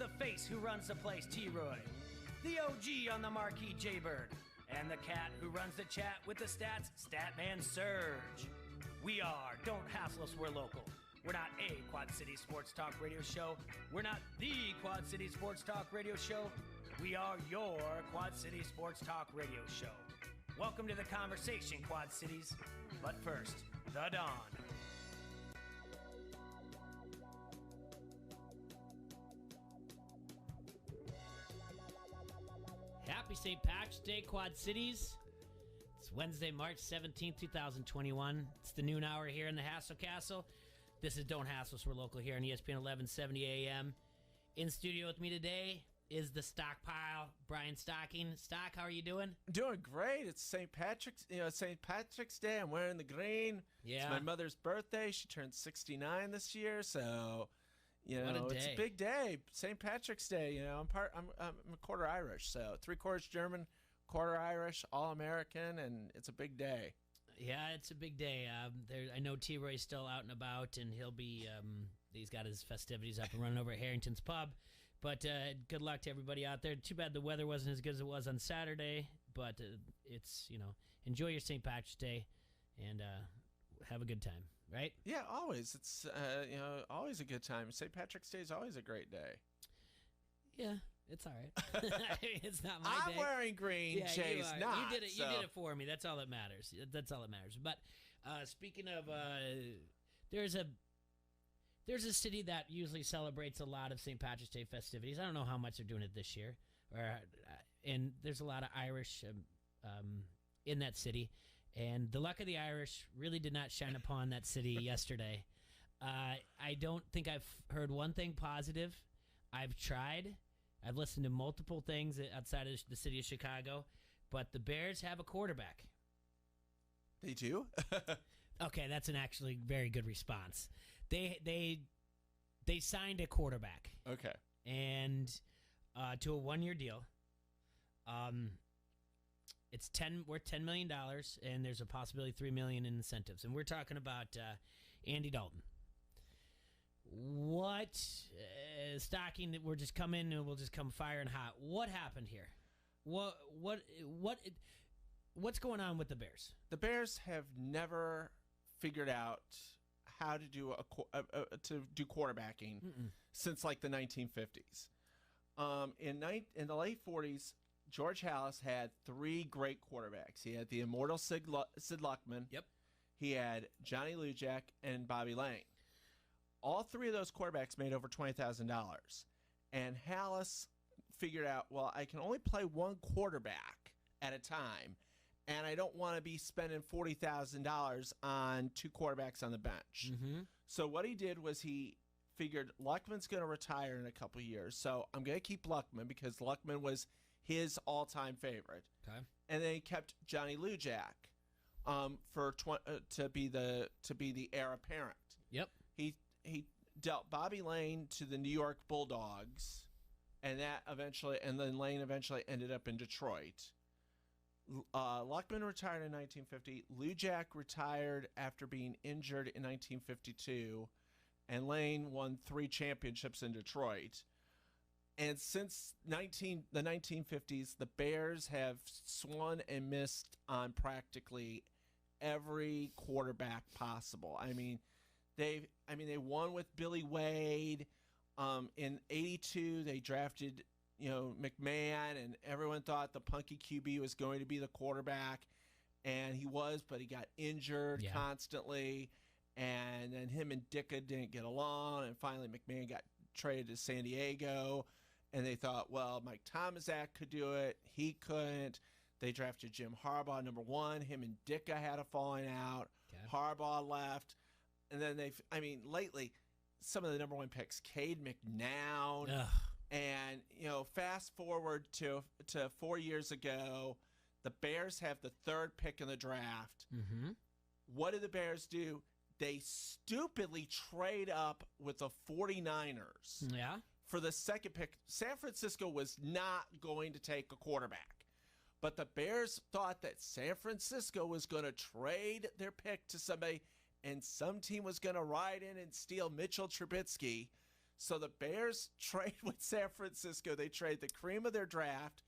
the face who runs the place, T-Roy, the OG on the marquee, Jaybird, and the cat who runs the chat with the stats, Statman Surge. We are Don't Hassle Us, We're Local. We're not a Quad City Sports Talk radio show. We're not the Quad City Sports Talk radio show. We are your Quad City Sports Talk radio show. Welcome to the conversation, Quad Cities. But first, the Dawn. Happy St. Patrick's Day, Quad Cities. It's Wednesday, March 17th, 2021. It's the noon hour here in the Hassle Castle. This is Don't Hassle Us, We're Local here on ESPN 1170 AM. In studio with me today is the Stockpile, Brian Stocking. Stock, how are you doing? Doing great. It's St. Patrick's Day. I'm wearing the green. Yeah. It's my mother's birthday. She turned 69 this year, so it's a big day. St. Patrick's Day. I'm a quarter Irish, so 3/4 German, quarter Irish, all American, and it's a big day. Yeah, it's a big day. I know T-Roy's still out and about, and he'll be. He's got his festivities up and running over at Harrington's Pub. But good luck to everybody out there. Too bad the weather wasn't as good as it was on Saturday. But it's enjoy your St. Patrick's Day, and have a good time. Right? Yeah, always. It's always a good time. St. Patrick's Day is always a great day. Yeah. It's all right. It's not my day. I'm wearing green. Yeah, Jay's not. You did it. You did it for me. That's all that matters. That's all that matters. But speaking of, there's a city that usually celebrates a lot of St. Patrick's Day festivities. I don't know how much they're doing it this year, and there's a lot of Irish in that city. And the luck of the Irish really did not shine upon that city yesterday. I don't think I've heard one thing positive. I've tried. I've listened to multiple things outside of the city of Chicago, but the Bears have a quarterback. They do? Okay, that's an actually very good response. They signed a quarterback. Okay. And to a 1-year deal. It's worth $10 million, and there's a possibility $3 million in incentives. And we're talking about Andy Dalton. What Stocking that we're just coming and we'll just come firing hot. What happened here? What's going on with the Bears? The Bears have never figured out how to do quarterbacking since like the 1950s. In the late 40s, George Halas had 3 great quarterbacks. He had the immortal Sid Luckman. Yep. He had Johnny Lujack and Bobby Lane. All 3 of those quarterbacks made over $20,000. And Halas figured out, well, I can only play one quarterback at a time, and I don't want to be spending $40,000 on 2 quarterbacks on the bench. Mm-hmm. So what he did was he figured Luckman's going to retire in a couple of years, so I'm going to keep Luckman because Luckman was his all-time favorite. Okay. And then he kept Johnny Lujack to be the heir apparent. Yep. He dealt Bobby Lane to the New York Bulldogs, and then Lane eventually ended up in Detroit. Luckman retired in 1950. Lujack retired after being injured in 1952, and Lane won 3 championships in Detroit. And since the 1950s, the Bears have swung and missed on practically every quarterback possible. They won with Billy Wade. In '82, they drafted McMahon, and everyone thought the punky QB was going to be the quarterback, and he was, but he got injured constantly, and then him and Ditka didn't get along, and finally McMahon got traded to San Diego, and they thought, well, Mike Tomaszak could do it. He couldn't. They drafted Jim Harbaugh, number 1. Him and Ditka had a falling out. Okay. Harbaugh left. And then lately, some of the number 1 picks, Cade McNown. Ugh. And, fast forward to 4 years ago, the Bears have the 3rd pick in the draft. Mm-hmm. What do the Bears do? They stupidly trade up with the 49ers. Yeah. For the 2nd pick. San Francisco was not going to take a quarterback. But the Bears thought that San Francisco was going to trade their pick to somebody, and some team was going to ride in and steal Mitchell Trubisky. So the Bears trade with San Francisco. They trade the cream of their draft.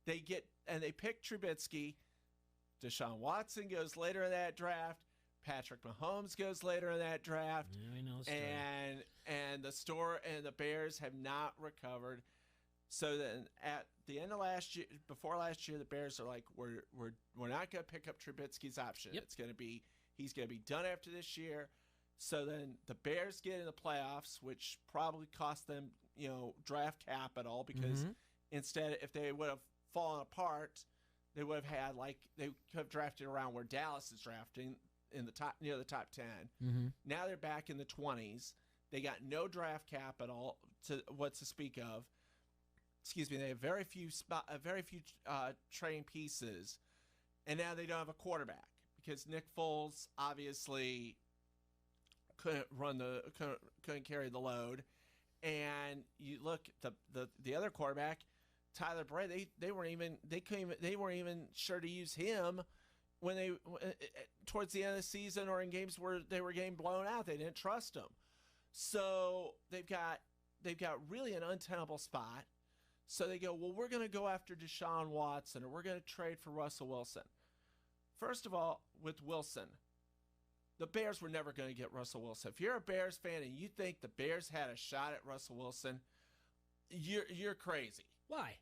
They pick Trubisky. Deshaun Watson goes later in that draft. Patrick Mahomes goes later in that draft. Yeah, I know the story. And the Bears have not recovered. So then at the end of last year, before last year, the Bears are like, we're not going to pick up Trubisky's option. Yep. He's going to be done after this year. So then the Bears get in the playoffs, which probably cost them, draft capital, because instead, if they would have fallen apart, they would have had they could have drafted around where Dallas is drafting in the top, near the top 10. Now they're back in the 20s. They got no draft capital to speak of. Excuse me. They have very few trading pieces, and now they don't have a quarterback because Nick Foles obviously couldn't carry the load. And you look the other quarterback, Tyler Bray, they weren't even sure to use him when they towards the end of the season or in games where they were getting blown out. They didn't trust him. So they've got really an untenable spot. So they go, well, we're going to go after Deshaun Watson, or we're going to trade for Russell Wilson. First of all, with Wilson, the Bears were never going to get Russell Wilson. If you're a Bears fan and you think the Bears had a shot at Russell Wilson, you're crazy. Why?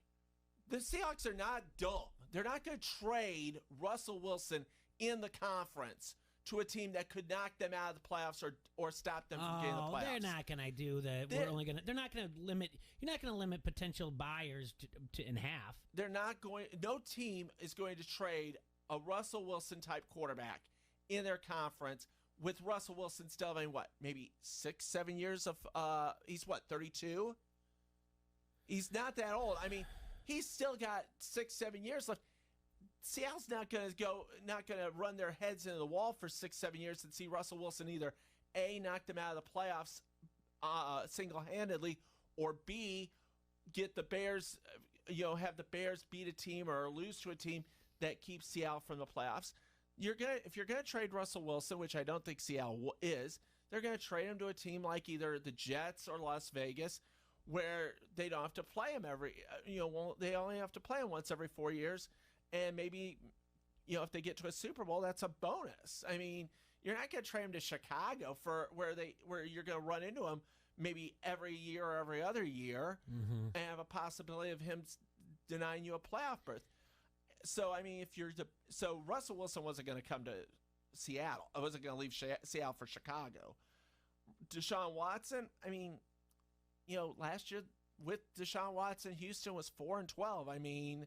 The Seahawks are not dumb. They're not going to trade Russell Wilson in the conference to a team that could knock them out of the playoffs or stop them from getting the playoffs. They're not going to do that. They're not going to limit. You're not going to limit potential buyers to in half. They're not going. No team is going to trade a Russell Wilson type quarterback in their conference with Russell Wilson still having maybe 6-7 years of. He's 32. He's not that old. I mean, he's still got 6-7 years left. Seattle's not going to run their heads into the wall for 6-7 years and see Russell Wilson either A, knock them out of the playoffs single-handedly, or B, get the Bears, have the Bears beat a team or lose to a team that keeps Seattle from the playoffs. If you're gonna trade Russell Wilson, which I don't think Seattle is, they're gonna trade him to a team like either the Jets or Las Vegas, where they don't have to play him they only have to play him once every 4 years. And maybe, if they get to a Super Bowl, that's a bonus. I mean, you're not going to trade him to Chicago where you're going to run into him maybe every year or every other year and have a possibility of him denying you a playoff berth. So, I mean, so Russell Wilson wasn't going to come to Seattle. I wasn't going to leave Seattle for Chicago. Deshaun Watson, I mean, last year with Deshaun Watson, Houston was 4-12. I mean,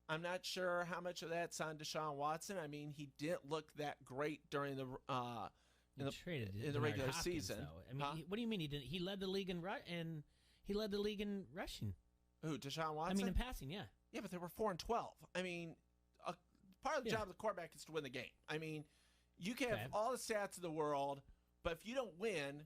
I'm not sure how much of that's on Deshaun Watson. I mean, he didn't look that great during the regular season. Though. I mean, what do you mean he didn't? He led the league in rushing. Who, Deshaun Watson? I mean, in passing, yeah. Yeah, but they were 4-12. I mean, part of the job of the quarterback is to win the game. I mean, you can have all the stats in the world, but if you don't win,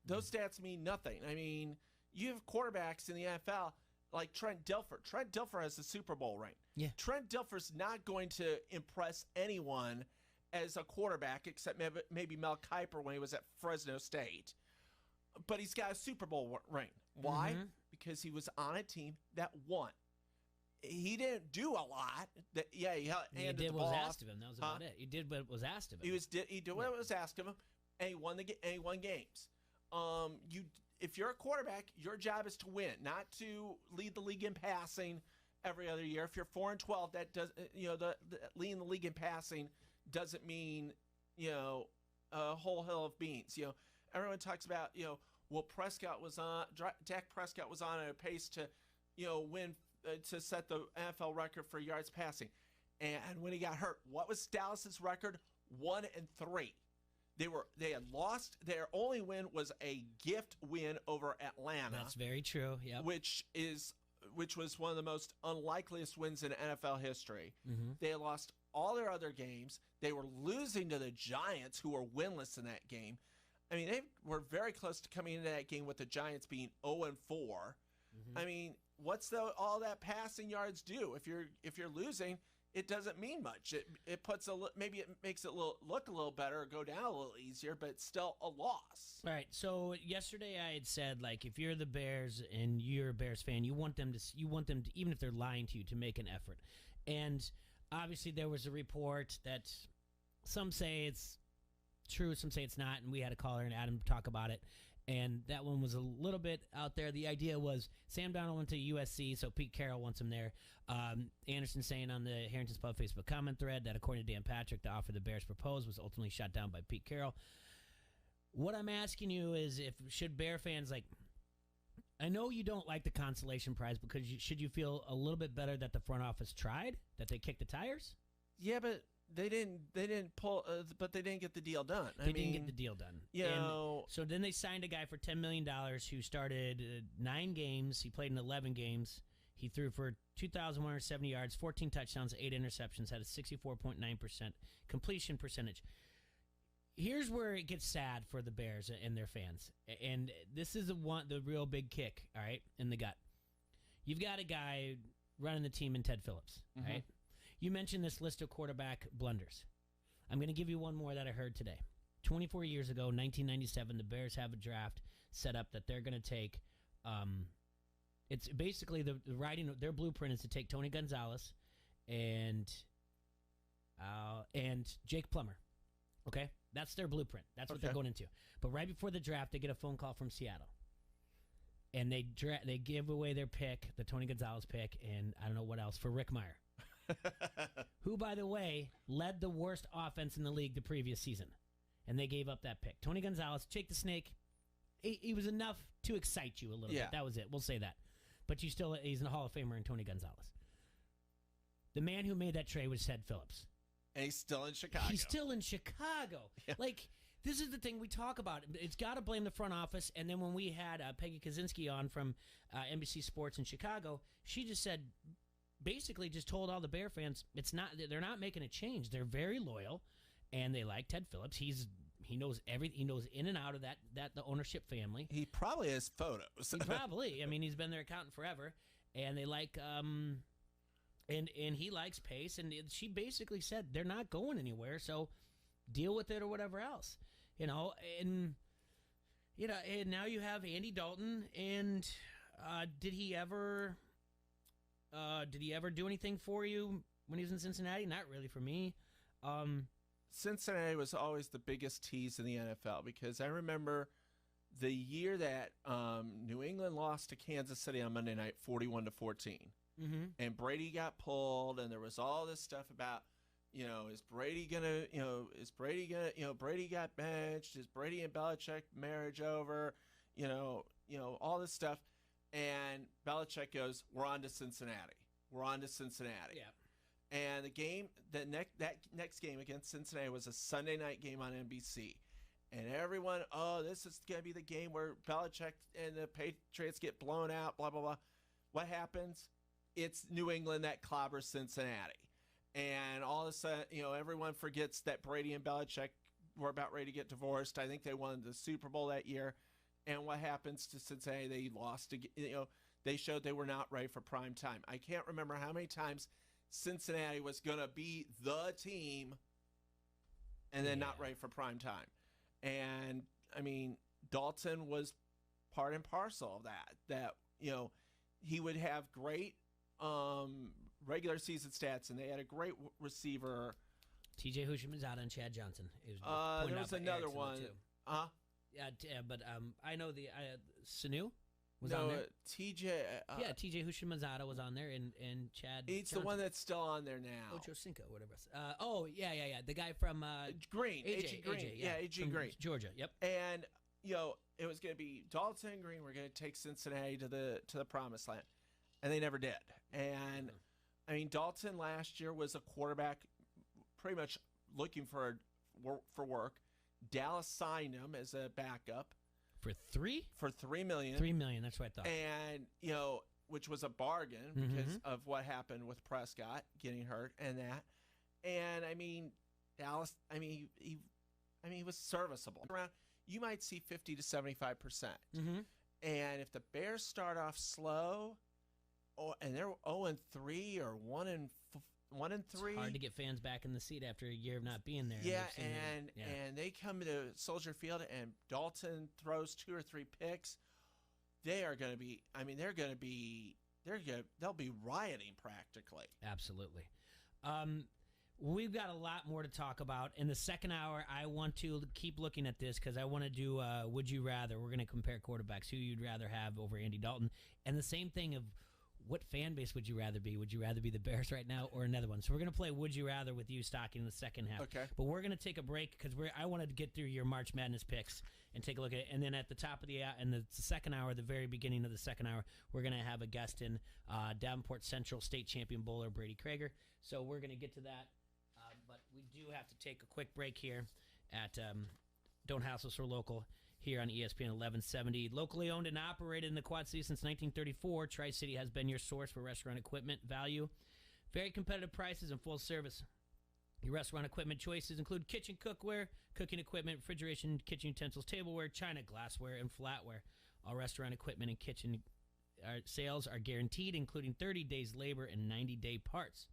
those stats mean nothing. I mean, you have quarterbacks in the NFL like Trent Dilfer. Trent Dilfer has a Super Bowl ring. Yeah. Trent Dilfer's not going to impress anyone as a quarterback except maybe Mel Kiper when he was at Fresno State. But he's got a Super Bowl ring. Why? Because he was on a team that won. He didn't do a lot. He did what was asked of him. That was about it. He did what was asked of him. He did what was asked of him, and he won games. If you're a quarterback, your job is to win, not to lead the league in passing every other year. If you're 4-12, that does the leading the league in passing doesn't mean a whole hill of beans. Everyone talks about Dak Prescott was on a pace to win to set the NFL record for yards passing, and when he got hurt, what was Dallas's record? 1-3. They had lost. Their only win was a gift win over Atlanta. That's very true. Yeah. Which was one of the most unlikeliest wins in NFL history. They had lost all their other games. They were losing to the Giants, who were winless in that game. I mean, they were very close to coming into that game with the Giants being 0-4. I mean, what's all that passing yards do? If you're losing, it doesn't mean much. It puts maybe it makes it look a little better, or go down a little easier, but it's still a loss. All right. So yesterday I had said, like, if you're the Bears and you're a Bears fan, you want them to even if they're lying to you, to make an effort. And obviously there was a report that some say it's true, some say it's not, and we had a caller and Adam talk about it. And that one was a little bit out there. The idea was Sam Darnold went to USC, so Pete Carroll wants him there. Anderson saying on the Harrington's Pub Facebook comment thread that according to Dan Patrick, the offer the Bears proposed was ultimately shot down by Pete Carroll. What I'm asking you is, should Bear fans, like, I know you don't like the consolation prize, because should you feel a little bit better that the front office tried, that they kicked the tires? Yeah, but they didn't pull, but they didn't get the deal done. They didn't get the deal done. You know, so then they signed a guy for $10 million who started 9 games. He played in 11 games. He threw for 2,170 yards, 14 touchdowns, 8 interceptions, had a 64.9% completion percentage. Here's where it gets sad for the Bears and their fans. And this is the real big kick, all right, in the gut. You've got a guy running the team in Ted Phillips, right? You mentioned this list of quarterback blunders. I'm going to give you one more that I heard today. 24 years ago, 1997, the Bears have a draft set up that they're going to take. It's basically the writing. Their blueprint is to take Tony Gonzalez and Jake Plummer. Okay, that's their blueprint. That's what they're going into. But right before the draft, they get a phone call from Seattle, and they give away their pick, the Tony Gonzalez pick, and I don't know what else, for Rick Meyer. Who, by the way, led the worst offense in the league the previous season. And they gave up that pick. Tony Gonzalez, Jake the Snake, he was enough to excite you a little bit. That was it. We'll say that. But he's a Hall of Famer in Tony Gonzalez. The man who made that trade was Ted Phillips. And he's still in Chicago. He's still in Chicago. Yeah. Like, this is the thing we talk about. It's got to blame the front office. And then when we had Peggy Kaczynski on from NBC Sports in Chicago, she just said, basically just told all the Bear fans, they're not making a change. They're very loyal, and they like Ted Phillips. He knows everything. He knows in and out of the ownership family. He probably has photos. He probably. I mean, he's been their accountant forever, and they like and he likes Pace. And she basically said they're not going anywhere, so deal with it or whatever else, And now you have Andy Dalton, and did he ever do anything for you when he was in Cincinnati? Not really for me. Cincinnati was always the biggest tease in the NFL, because I remember the year that New England lost to Kansas City on Monday night, 41-14, and Brady got pulled, and there was all this stuff about, is Brady gonna, Brady got benched, is Brady and Belichick marriage over, all this stuff. And Belichick goes, "We're on to Cincinnati. We're on to Cincinnati." Yeah. And that next game against Cincinnati was a Sunday night game on NBC. And everyone, this is going to be the game where Belichick and the Patriots get blown out, blah, blah, blah. What happens? It's New England that clobbers Cincinnati. And all of a sudden, everyone forgets that Brady and Belichick were about ready to get divorced. I think they won the Super Bowl that year. And what happens to Cincinnati? They lost. They showed they were not ready for prime time. I can't remember how many times Cincinnati was going to be the team and then not ready for prime time. And, I mean, Dalton was part and parcel of that, he would have great regular season stats, and they had a great receiver. T.J. Houshmandzadeh and Chad Johnson. There was another one. Yeah, but I know the Sanu was on there. TJ. T.J. Houshmandzadeh was on there, and Chad. It's Johnson. The one that's still on there now. Ocho Cinco, whatever. Yeah. The guy from Green. AJ Green. AJ Green, Georgia. Yep. And it was going to be Dalton and Green. We're going to take Cincinnati to the promised land, and they never did. And I mean, Dalton last year was a quarterback, pretty much looking for work. Dallas signed him as a backup for $3 million. $3 million, that's what I thought. And which was a bargain because of what happened with Prescott getting hurt and that. And I mean, Dallas. I mean, he was serviceable. Around, you might see 50 to 75%. And if the Bears start off slow, and they're 0-3 or 1 and 3. It's hard to get fans back in the seat after a year of not being there. Yeah, and they come to Soldier Field and Dalton throws 2 or 3 picks. They are going to be. I mean, they'll be rioting practically. Absolutely. We've got a lot more to talk about. In the second hour, I want to keep looking at this because I want to do Would You Rather. We're going to compare quarterbacks, who you'd rather have over Andy Dalton. And the same thing of what fan base would you rather be? Would you rather be the Bears right now or another one? So we're going to play Would You Rather with you, Stocking, in the second half. Okay. But we're going to take a break because I wanted to get through your March Madness picks and take a look at it. And then at the top of the second hour, the very beginning of the second hour, we're going to have a guest in, Davenport Central State Champion bowler Brady Krager. So we're going to get to that. But we do have to take a quick break here at Don't Hassle Us or Local here on ESPN 1170. Locally owned and operated in the Quad Cities since 1934, Tri-City has been your source for restaurant equipment value. Very competitive prices and full service. Your restaurant equipment choices include kitchen cookware, cooking equipment, refrigeration, kitchen utensils, tableware, china, glassware, and flatware. All restaurant equipment and kitchen sales are guaranteed, including 30 days labor and 90-day parts.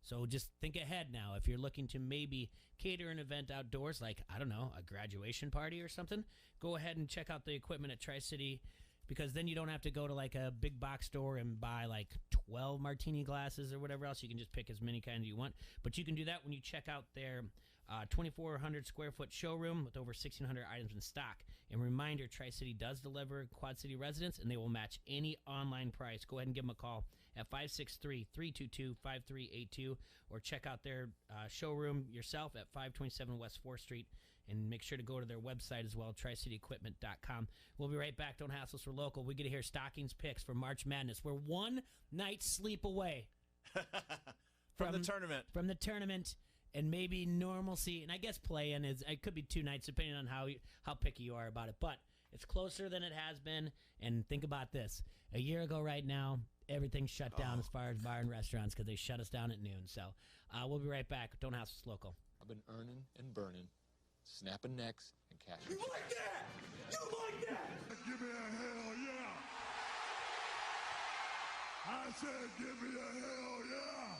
So just think ahead now. If you're looking to maybe cater an event outdoors, like, I don't know, a graduation party or something, go ahead and check out the equipment at Tri-City, because then you don't have to go to like a big box store and buy like 12 martini glasses or whatever else. You can just pick as many kinds you want. But you can do that when you check out their 2,400 square foot showroom with over 1,600 items in stock. And reminder, Tri-City does deliver Quad City residents, and they will match any online price. Go ahead and give them a call at 563-322-5382, or check out their showroom yourself at 527 West 4th Street. And make sure to go to their website as well, tricityequipment.com. We'll be right back. Don't hassle us for local. We get to hear Stockings picks for March Madness. We're one night's sleep away from the tournament. From the tournament and maybe normalcy. And I guess play-in it could be 2 nights depending on how picky you are about it. But it's closer than it has been. And think about this. A year ago right now, everything's shut down as far as bar and restaurants because they shut us down at noon. So we'll be right back. Don't hassle us local. I've been earning and burning, snapping necks and cashing. You like that? You like that? Give me a hell yeah! I said give me a hell yeah!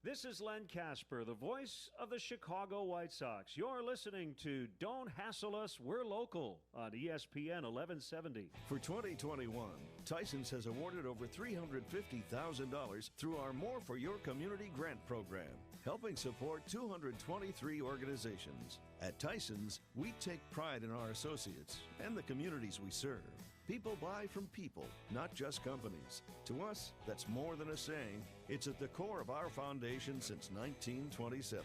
This is Len Casper, the voice of the Chicago White Sox. You're listening to Don't Hassle Us, We're Local on ESPN 1170. For 2021, Tyson's has awarded over $350,000 through our More for Your Community grant program, helping support 223 organizations. At Tyson's, we take pride in our associates and the communities we serve. People buy from people, not just companies. To us, that's more than a saying. It's at the core of our foundation since 1927.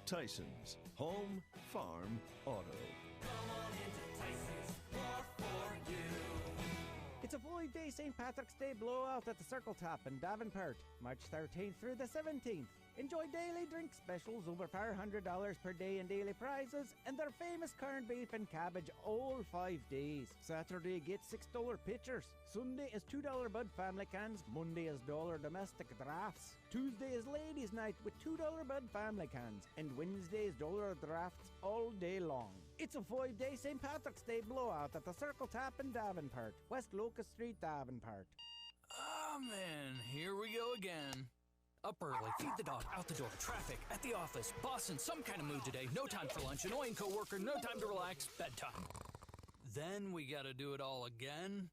Tyson's, home, farm, auto. Come on into Tyson's, more for you. It's a 5-day St. Patrick's Day blowout at the Circle Top in Davenport, March 13th through the 17th. Enjoy daily drink specials over $400 per day in daily prizes and their famous corned beef and cabbage all 5 days. Saturday, get $6 pitchers. Sunday is $2 Bud family cans. Monday is $1 domestic drafts. Tuesday is ladies' night with $2 Bud family cans. And Wednesday is $1 drafts all day long. It's a 5-day St. Patrick's Day blowout at the Circle Top in Davenport, West Locust Street, Davenport. Oh, man, here we go again. Up early, feed the dog, out the door, traffic, at the office, boss in some kind of mood today, no time for lunch, annoying coworker, no time to relax, bedtime. Then we gotta do it all again?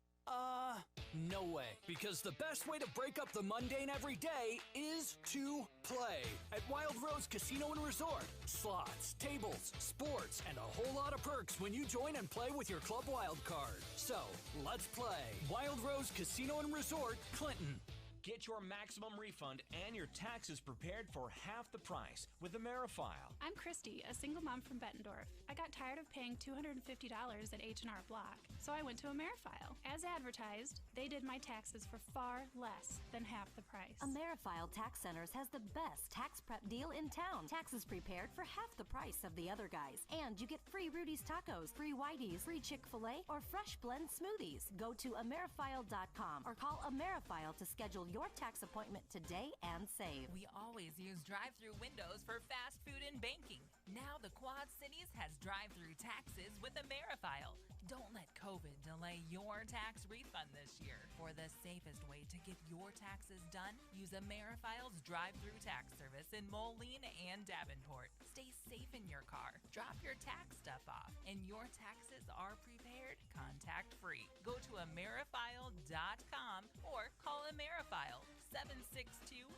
No way. Because the best way to break up the mundane every day is to play at Wild Rose Casino and Resort. Slots, tables, sports, and a whole lot of perks when you join and play with your Club Wild card. So, let's play. Wild Rose Casino and Resort, Clinton. Get your maximum refund and your taxes prepared for half the price with AmeriFile. I'm Christy, a single mom from Bettendorf. I got tired of paying $250 at H&R Block, so I went to AmeriFile. As advertised, they did my taxes for far less than half the price. AmeriFile Tax Centers has the best tax prep deal in town. Taxes prepared for half the price of the other guys. And you get free Rudy's Tacos, free Whitey's, free Chick-fil-A, or fresh blend smoothies. Go to AmeriFile.com or call AmeriFile to schedule your tax appointment today and save. We always use drive-through windows for fast food and banking. Now the Quad Cities has drive-through taxes with AmeriFile. Don't let COVID delay your tax refund this year. For the safest way to get your taxes done, use AmeriFile's drive-through tax service in Moline and Davenport. Stay safe in your car, drop your tax stuff off, and your taxes are prepared contact-free. Go to AmeriFile.com or call AmeriFile 762-8087.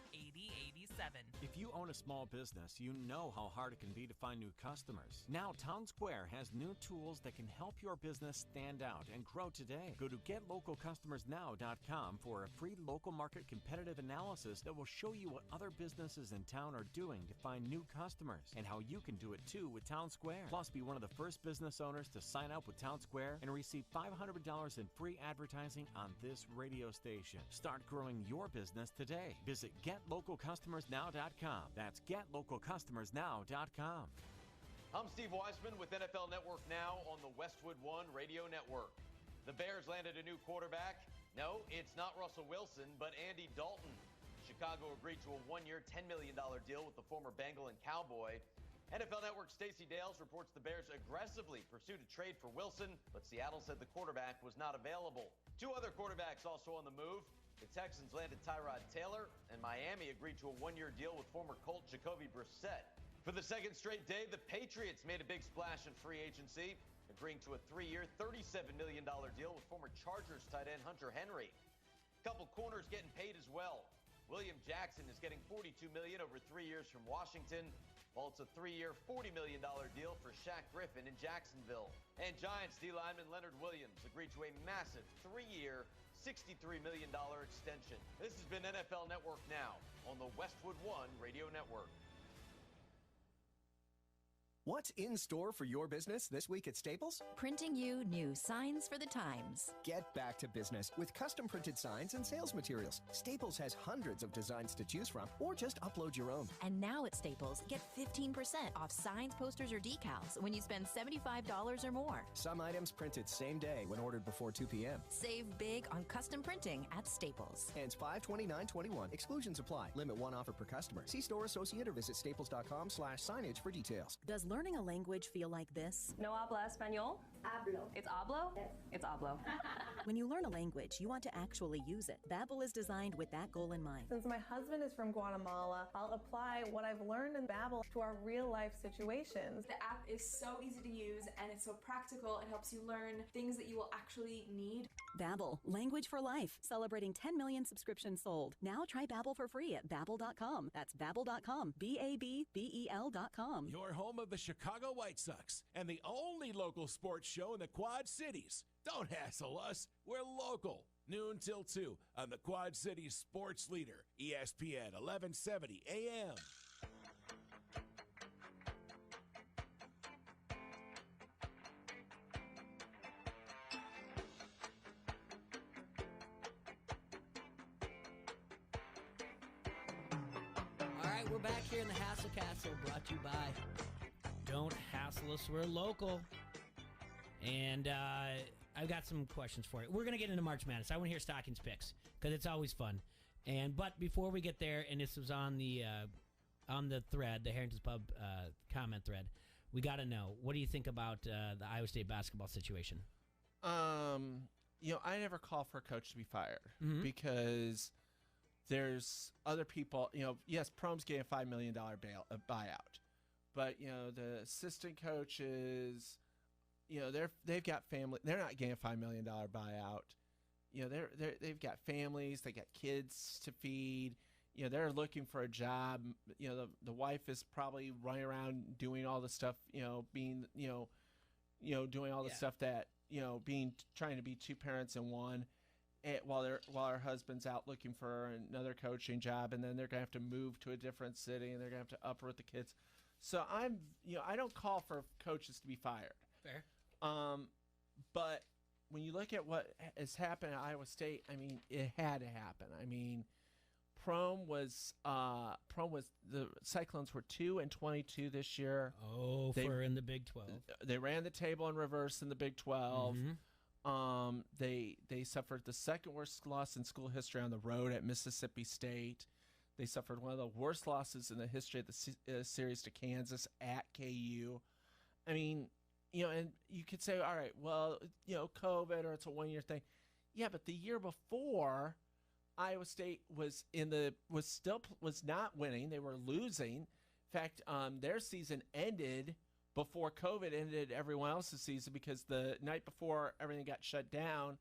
If you own a small business, you know how hard it can be to find new customers. Now, Town Square has new tools that can help your business stand out and grow today. Go to GetLocalCustomersNow.com for a free local market competitive analysis that will show you what other businesses in town are doing to find new customers and how you can do it too with Town Square. Plus, be one of the first business owners to sign up with Town Square and receive $500 in free advertising on this radio station. Start growing your business today. Visit GetLocalCustomersNow.com. That's GetLocalCustomersNow.com. I'm Steve Weisman with NFL Network Now on the Westwood One Radio Network. The Bears landed a new quarterback. No, it's not Russell Wilson, but Andy Dalton. Chicago agreed to a one-year, $10 million deal with the former Bengal and Cowboy. NFL Network Stacey Dales reports the Bears aggressively pursued a trade for Wilson, but Seattle said the quarterback was not available. Two other quarterbacks also on the move. The Texans landed Tyrod Taylor, and Miami agreed to a one-year deal with former Colt Jacoby Brissett. For the second straight day, the Patriots made a big splash in free agency, agreeing to a 3-year, $37 million deal with former Chargers tight end Hunter Henry. A couple corners getting paid as well. William Jackson is getting $42 million over 3 years from Washington, while it's a 3-year, $40 million deal for Shaq Griffin in Jacksonville. And Giants D-lineman Leonard Williams agreed to a massive 3-year, $63 million extension. This has been NFL Network Now on the Westwood One Radio Network. What's in store for your business this week at Staples? Printing you new signs for the times. Get back to business with custom printed signs and sales materials. Staples has hundreds of designs to choose from, or just upload your own. And now at Staples, get 15% off signs, posters, or decals when you spend $75 or more. Some items printed same day when ordered before 2 p.m. Save big on custom printing at Staples. Ends 5/29/21. Exclusions apply. Limit one offer per customer. See store associate or visit staples.com/signage for details. Does learning a language feel like this? No habla español? Hablo. It's hablo? Yes. It's hablo. When you learn a language, you want to actually use it. Babbel is designed with that goal in mind. Since my husband is from Guatemala, I'll apply what I've learned in Babbel to our real-life situations. The app is so easy to use and it's so practical. It helps you learn things that you will actually need. Babbel, language for life. Celebrating 10 million subscriptions sold. Now try Babbel for free at Babbel.com. That's Babbel.com. BABBEL.com. Your home of the Chicago White Sox and the only local sports show in the Quad Cities. Don't hassle us. We're local. Noon till 2 on the Quad Cities sports leader, ESPN 1170 AM. All right, we're back here in the Hassle Castle, brought to you by Don't Hassle Us, We're Local. And I've got some questions for you. We're going to get into March Madness. I want to hear Stockings picks because it's always fun. But before we get there, and this was on the thread, the Harrington's Pub comment thread, we got to know, what do you think about the Iowa State basketball situation? I never call for a coach to be fired because there's other people. Yes, Prohm's getting a $5 million buyout, but the assistant coaches. They've got family. They're not getting a $5 million buyout. They've got families. They got kids to feed. They're looking for a job. The wife is probably running around doing all the stuff. Doing all the stuff that trying to be two parents in one, while her husband's out looking for another coaching job, and then they're gonna have to move to a different city, and they're gonna have to uproot the kids. So I don't call for coaches to be fired. Fair. But when you look at what has happened at Iowa State, it had to happen. Prohm was the Cyclones were 2-22 this year. Oh, in the Big 12. They ran the table in reverse in the Big 12. Mm-hmm. They They suffered the second worst loss in school history on the road at Mississippi State. They suffered one of the worst losses in the history of the series to Kansas at KU. I mean, and you could say, all right, well, COVID or it's a one-year thing. Yeah, but the year before, Iowa State was not winning. They were losing. In fact, their season ended before COVID ended everyone else's season, because the night before everything got shut down,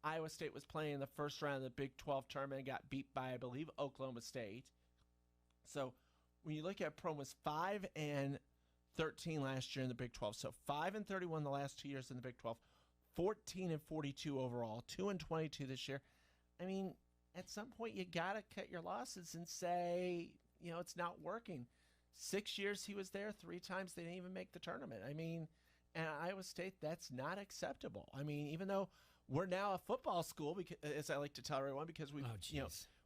Iowa State was playing the first round of the Big 12 tournament and got beat by, I believe, Oklahoma State. So when you look at Prohm was 5-13 last year in the Big 12. So 5-31 the last 2 years in the Big 12, 14-42 overall, 2-22 this year. I mean, at some point you got to cut your losses and say, it's not working. 6 years he was there, 3 times they didn't even make the tournament. I mean, and Iowa State, that's not acceptable. I mean, even though we're now a football school, because, as I like to tell everyone, because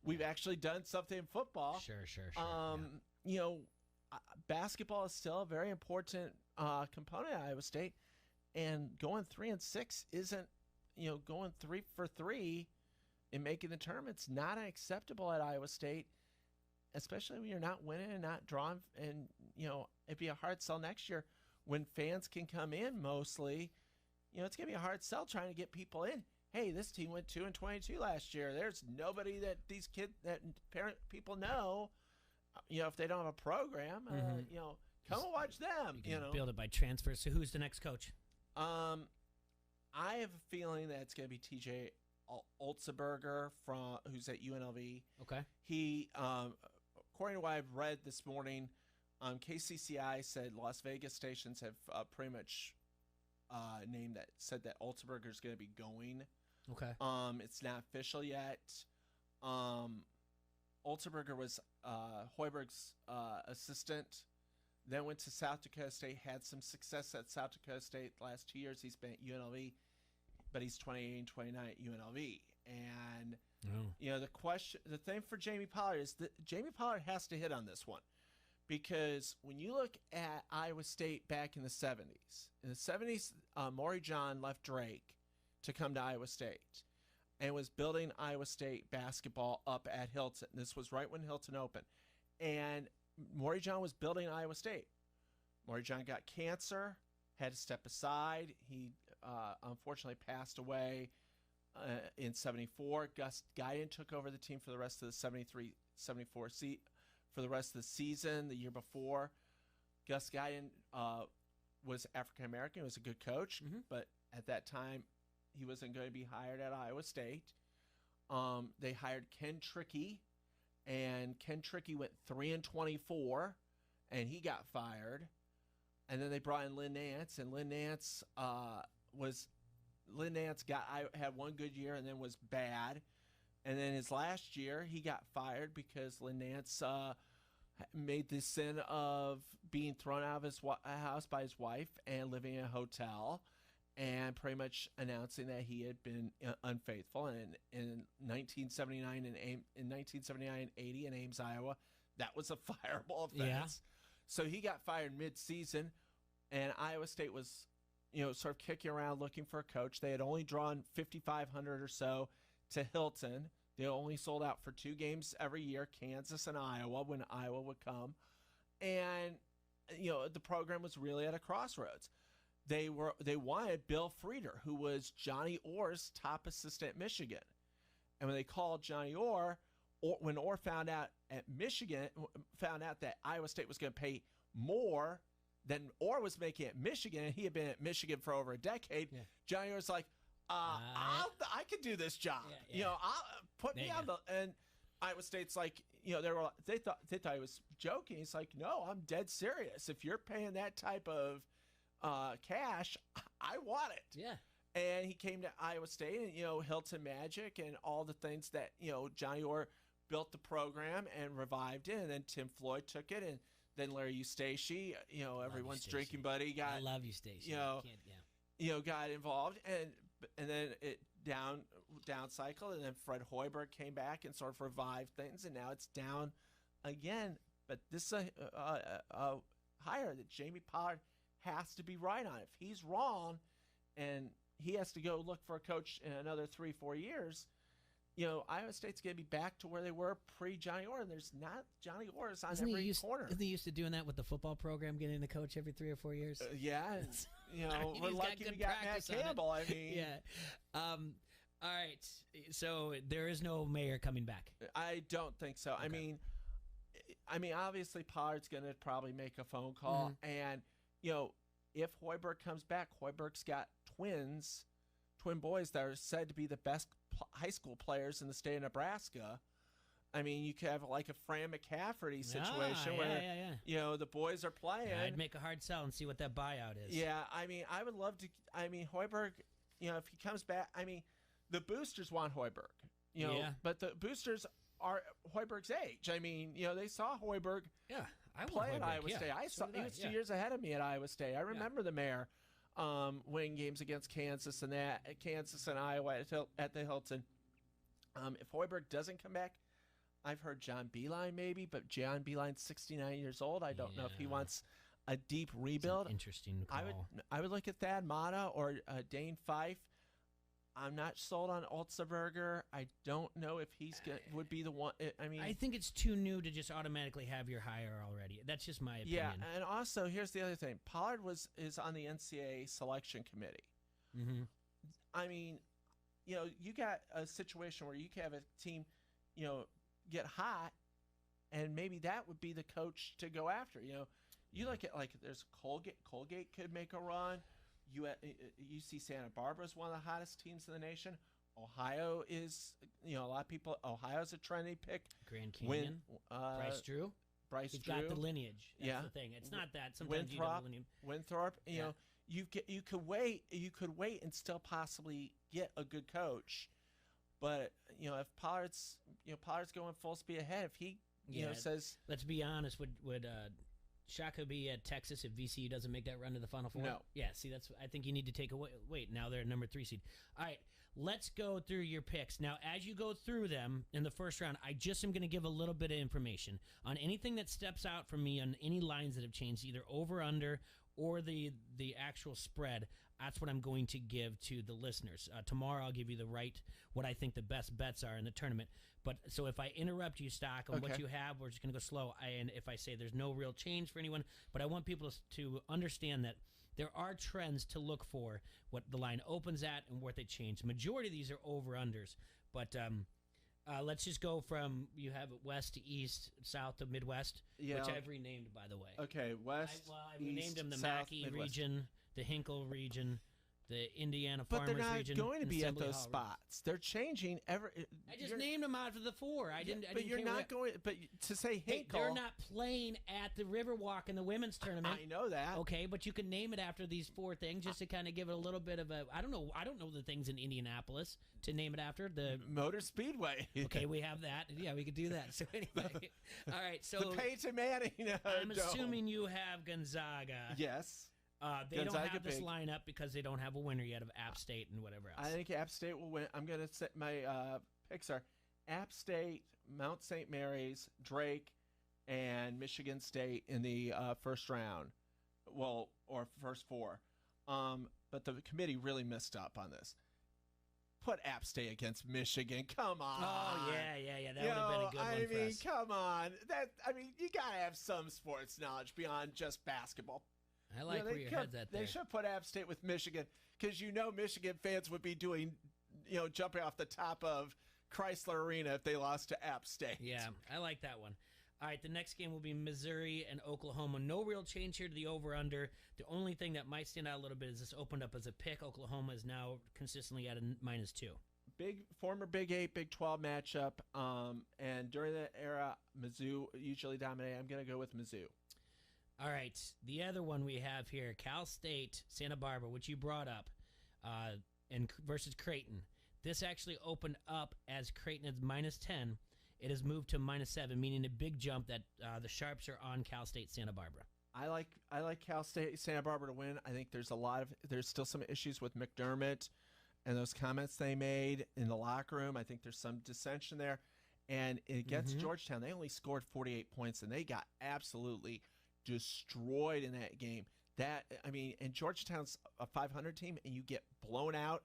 we've actually done something in football. Sure. Basketball is still a very important component of Iowa State, and going 3-6 isn't, going 3 for 3 in making the tournament's not acceptable at Iowa State, especially when you're not winning and not drawing. And it'd be a hard sell next year when fans can come in mostly. It's going to be a hard sell trying to get people in. Hey, this team went 2-22 last year. There's nobody that these parent people know, if they don't have a program, come and watch them. You can build it by transfer. So who's the next coach? I have a feeling that it's going to be TJ Otzelberger who's at UNLV. Okay. He, according to what I've read this morning, KCCI said Las Vegas stations have pretty much said that Otzelberger is going to be going. Okay. It's not official yet. Otzelberger was Hoiberg's assistant, then went to South Dakota State, had some success at South Dakota State the last 2 years. He's been at UNLV, but he's 28 and 29 at UNLV. And the thing for Jamie Pollard is that Jamie Pollard has to hit on this one. Because when you look at Iowa State back in the 70s, Maury John left Drake to come to Iowa State and was building Iowa State basketball up at Hilton. This was right when Hilton opened. And Maury John was building Iowa State. Maury John got cancer, had to step aside. He unfortunately passed away in 74. Gus Guiden took over the team for the rest of the 73-74 season. For the rest of the season, the year before, Gus Guiden was African-American. He was a good coach, but at that time, he wasn't going to be hired at Iowa State. They hired Ken Trickey, and Ken Trickey went 3-24, and he got fired. And then they brought in Lynn Nance, and Lynn Nance had one good year and then was bad. And then his last year, he got fired because Lynn Nance made the sin of being thrown out of his house by his wife and living in a hotel, and pretty much announcing that he had been unfaithful. And in 1979 and 80 in Ames, Iowa, that was a fireable offense. Yeah. So he got fired mid-season, and Iowa State was, sort of kicking around looking for a coach. They had only drawn 5,500 or so to Hilton. They only sold out for 2 games every year, Kansas and Iowa, when Iowa would come. And, the program was really at a crossroads. They wanted Bill Frieder, who was Johnny Orr's top assistant at Michigan. And when they called Johnny Orr, when Orr found out that Iowa State was going to pay more than Orr was making at Michigan, and he had been at Michigan for over a decade, Johnny Orr's like, I could do this job. I'll put me on the. And Iowa State's like, they thought he was joking. He's like, no, I'm dead serious. If you're paying that type of cash, I want it. Yeah. And he came to Iowa State, and Hilton Magic and all the things that Johnny Orr built the program and revived it, and then Tim Floyd took it, and then Larry Eustace, everyone's drinking buddy, I love Eustace. Got involved, and then it down cycle, and then Fred Hoiberg came back and sort of revived things, and now it's down again. But this is a hire that Jamie Pollard has to be right on. If he's wrong, and he has to go look for a coach in another 3-4 years, Iowa State's going to be back to where they were pre-Johnny Orr. And there's not Johnny Orr's on every corner. Isn't he used to doing that with the football program, getting a coach every 3 or 4 years? Yeah. We're lucky we got Matt Campbell. I mean. Yeah. All right. So there is no mayor coming back. I don't think so. Okay. I mean, obviously Pollard's going to probably make a phone call. And, if Hoiberg comes back, Hoiberg's got twin boys that are said to be the best high school players in the state of Nebraska. I mean, you could have like a Fran McCafferty situation where, the boys are playing. Yeah, I'd make a hard sell and see what that buyout is. Yeah, I mean, I would love to. I mean, Hoiberg, if he comes back, I mean, the boosters want Hoiberg, but the boosters are Hoiberg's age. I mean, they saw Hoiberg play at Iowa State. He was 2 years ahead of me at Iowa State. I remember the mayor winning games against Kansas and Iowa at the Hilton. If Hoiberg doesn't come back, I've heard John Beeline maybe, but John Beeline's 69 years old. I don't know if he wants a deep rebuild. Interesting call. I would look at Thad Matta or Dane Fife. I'm not sold on Olzenberger. I don't know if would be the one. I think it's too new to just automatically have your hire already. That's just my opinion. Yeah, and also here's the other thing. Pollard is on the NCAA selection committee. Mm-hmm. I mean, you got a situation where you can have a team, get hot, and maybe that would be the coach to go after. You look at there's Colgate. Colgate could make a run. UC Santa Barbara is one of the hottest teams in the nation. Ohio is, a lot of people. Ohio's a trendy pick. Grand Canyon. Bryce Drew. He's got the lineage. That's the thing. It's not that sometimes Winthrop. You could wait. You could wait and still possibly get a good coach. But if Pollard's going full speed ahead, if he says, let's be honest, would Shaka be at Texas if VCU doesn't make that run to the Final Four? No. Yeah, see, I think you need to take away. Wait, now they're number 3 seed. All right, let's go through your picks. Now, as you go through them in the first round, I just am going to give a little bit of information on anything that steps out for me on any lines that have changed, either over, under, or the actual spread. That's what I'm going to give to the listeners. Tomorrow I'll give you what I think the best bets are in the tournament. But so if I interrupt you, Stock, on what you have, we're just going to go slow. And if I say there's no real change for anyone, but I want people to understand that there are trends to look for, what the line opens at and what they change. The majority of these are over-unders. But let's just go from, you have west to east, south to Midwest, which I've renamed, by the way. Okay, west, I've renamed them the Mackey region, the Hinkle region, the Indiana Farmers region. But they're not going to be at those Hall spots. They're changing every. I just named them out of the 4. I didn't. But you're not going. But to say Hinkle, they're not playing at the Riverwalk in the women's tournament. I know that. Okay, but you can name it after these 4 things just to kind of give it a little bit of a. I don't know the things in Indianapolis to name it after the Motor Speedway. Okay, we have that. Yeah, we could do that. So anyway, all right. So the Peyton Manning. I'm assuming you have Gonzaga. Yes. They Gonzaga don't have this lineup because they don't have a winner yet of App State and whatever else. I think App State will win. I'm going to set my picks are App State, Mount St. Mary's, Drake, and Michigan State in the first round. Well, or first 4. But the committee really messed up on this. Put App State against Michigan. Come on. Oh, yeah. That would have been a good one for us. Come on. You got to have some sports knowledge beyond just basketball. I like where your head's at there. They should put App State with Michigan because Michigan fans would be doing, jumping off the top of Chrysler Arena if they lost to App State. Yeah, I like that one. All right, the next game will be Missouri and Oklahoma. No real change here to the over-under. The only thing that might stand out a little bit is this opened up as a pick. Oklahoma is now consistently at a -2. Former Big 8, Big 12 matchup. And during that era, Mizzou usually dominated. I'm going to go with Mizzou. All right, the other one we have here, Cal State, Santa Barbara, which you brought up, and versus Creighton. This actually opened up as Creighton is -10. It has moved to -7, meaning a big jump that the Sharps are on Cal State, Santa Barbara. I like Cal State, Santa Barbara to win. I think there's still some issues with McDermott and those comments they made in the locker room. I think there's some dissension there. And against Georgetown, they only scored 48 points, and they got absolutely destroyed in that game. And Georgetown's a 500 team, and you get blown out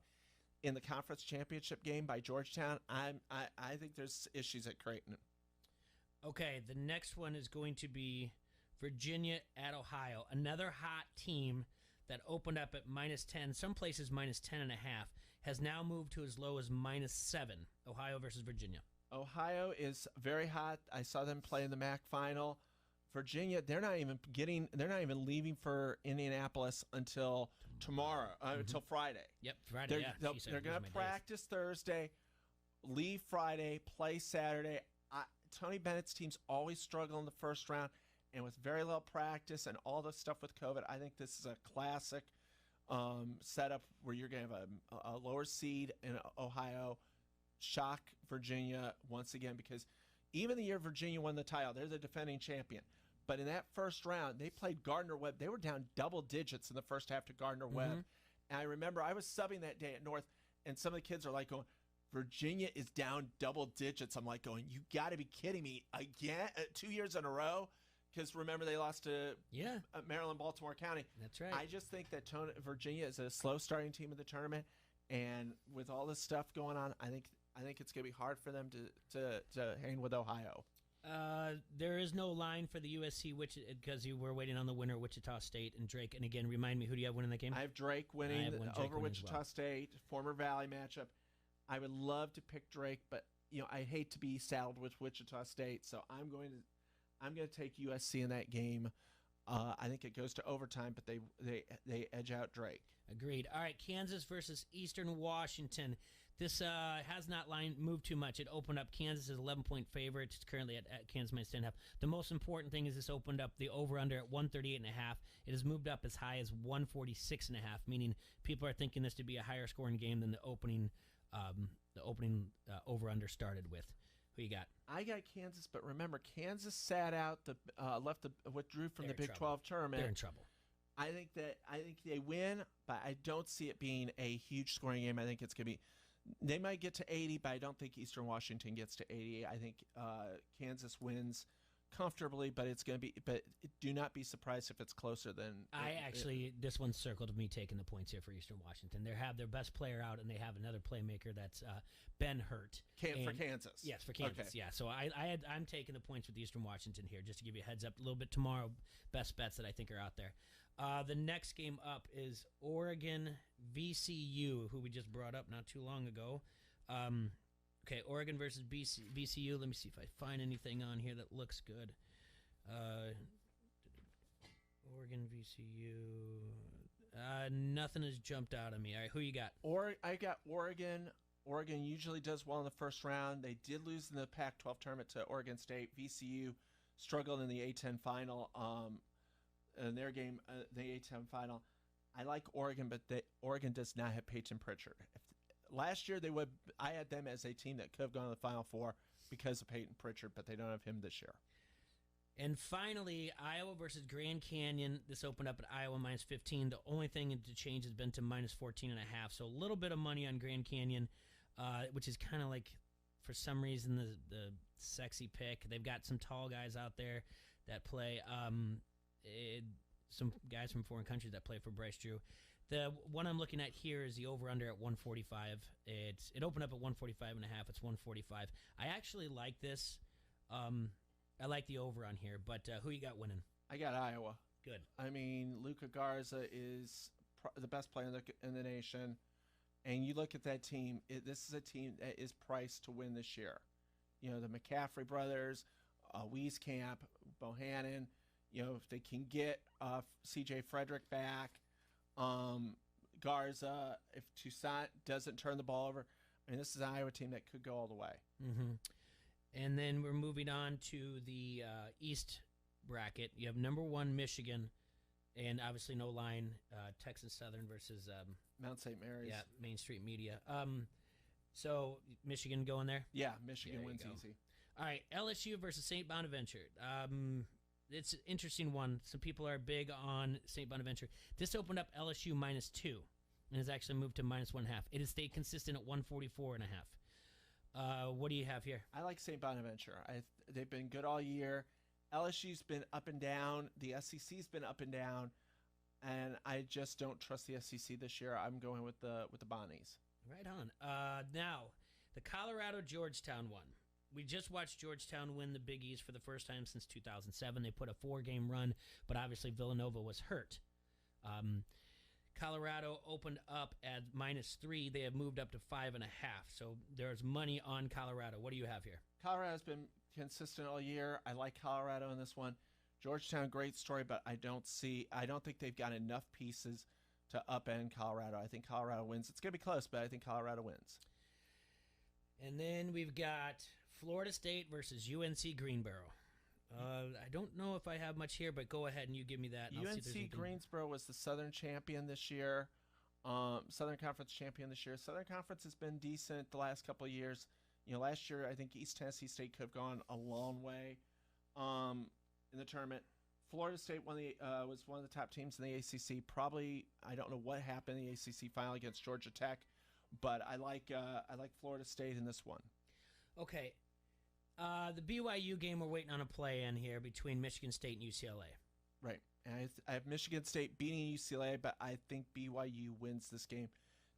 in the conference championship game by Georgetown. I think there's issues at Creighton. Okay, the next one is going to be Virginia at Ohio. Another hot team that opened up at -10, some places -10.5, has now moved to as low as -7. Ohio versus Virginia. Ohio is very hot. I saw them play in the MAC final. Virginia, they're not even leaving for Indianapolis until tomorrow, until Friday. Yep, Friday. They're going to practice Thursday, leave Friday, play Saturday. Tony Bennett's teams always struggle in the first round, and with very little practice and all the stuff with COVID, I think this is a classic setup where you're going to have a lower seed in Ohio, shock Virginia once again, because even the year Virginia won the title, they're the defending champion. But in that first round, they played Gardner-Webb. They were down double digits in the first half to Gardner-Webb. And I remember I was subbing that day at North, and some of the kids are like going, Virginia is down double digits. I'm like going, you got to be kidding me. Again, 2 years in a row? Because remember, they lost to Maryland, Baltimore County. That's right. I just think that Virginia is a slow starting team of the tournament. And with all this stuff going on, I think it's going to be hard for them to hang with Ohio. There is no line for the USC because you were waiting on the winner, Wichita State and Drake. And again, remind me, who do you have winning the game? I have Drake winning over Wichita State, former Valley matchup. I would love to pick Drake, but I hate to be saddled with Wichita State, so I'm going to take USC in that game. I think it goes to overtime, but they edge out Drake. Agreed. All right, Kansas versus Eastern Washington. This has not moved too much. It opened up. Kansas is 11-point favorite. It's currently at Kansas -10.5. The most important thing is this opened up the over/under at 138.5. It has moved up as high as 146.5, meaning people are thinking this to be a higher scoring game than the opening over/under started with. Who you got? I got Kansas, but remember, Kansas sat out withdrew from the Big 12 tournament. They're in trouble. I think they win, but I don't see it being a huge scoring game. I think it's going to be. They might get to 80, but I don't think Eastern Washington gets to 80. I think Kansas wins comfortably, but it's going to be. But do not be surprised if it's closer than. This one's circled me taking the points here for Eastern Washington. They have their best player out, and they have another playmaker that's Ben Hurt for Kansas. Yes, for Kansas. Okay. Yeah, so I'm taking the points with Eastern Washington here, just to give you a heads up a little bit tomorrow. Best bets that I think are out there. The next game up is Oregon VCU, who we just brought up not too long ago. Okay, Oregon versus VCU. Let me see if I find anything on here that looks good. Oregon VCU. Nothing has jumped out at me. All right, who you got? I got Oregon. Oregon usually does well in the first round. They did lose in the Pac-12 tournament to Oregon State. VCU struggled in the A-10 final. In their game, the A-10 final. I like Oregon, but Oregon does not have Peyton Pritchard. Last year, I had them as a team that could have gone to the Final Four because of Peyton Pritchard, but they don't have him this year. And finally, Iowa versus Grand Canyon. This opened up at Iowa -15. The only thing to change has been to -14.5. So a little bit of money on Grand Canyon, which is kind of like, for some reason, the sexy pick. They've got some tall guys out there that play. Some guys from foreign countries that play for Bryce Drew. The one I'm looking at here is the over/under at 145. It opened up at 145.5. It's 145. I actually like this. I like the over on here, but who you got winning? I got Iowa. Good. I mean, Luka Garza is the best player in the nation, and you look at that team. This is a team that is priced to win this year. The McCaffrey brothers, Wieskamp, Bohannon. If they can get C.J. Frederick back, Garza, if Toussaint doesn't turn the ball over, I mean, this is an Iowa team that could go all the way. Mm-hmm. And then we're moving on to the East bracket. You have number 1 Michigan, and obviously no line. Texas Southern versus Mount St. Mary's. Yeah, Main Street Media. So Michigan going there? Yeah, Michigan wins easy. All right, LSU versus St. Bonaventure. It's an interesting one. Some people are big on St. Bonaventure. This opened up LSU -2 and has actually moved to -1.5. It has stayed consistent at 144.5. What do you have here? I like St. Bonaventure. They've been good all year. LSU's been up and down. The SEC's been up and down. and I just don't trust the SEC this year. I'm going with the Bonnies. Right on. Now, the Colorado Georgetown one. We just watched Georgetown win the Big East for the first time since 2007. They put a 4-game run, but obviously Villanova was hurt. Colorado opened up at -3. They have moved up to 5.5. So there's money on Colorado. What do you have here? Colorado's been consistent all year. I like Colorado in this one. Georgetown, great story, but I don't think they've got enough pieces to upend Colorado. I think Colorado wins. It's going to be close, but I think Colorado wins. And then we've got Florida State versus UNC Greensboro. I don't know if I have much here, but go ahead and you give me that. And I'll see if there's UNC anything. Greensboro was the Southern champion this year, Southern Conference champion this year. Southern Conference has been decent the last couple of years. Last year I think East Tennessee State could have gone a long way in the tournament. Florida State was one of the top teams in the ACC. Probably, I don't know what happened in the ACC final against Georgia Tech, but I like Florida State in this one. Okay. The BYU game, we're waiting on a play-in here between Michigan State and UCLA. Right. And I have Michigan State beating UCLA, but I think BYU wins this game.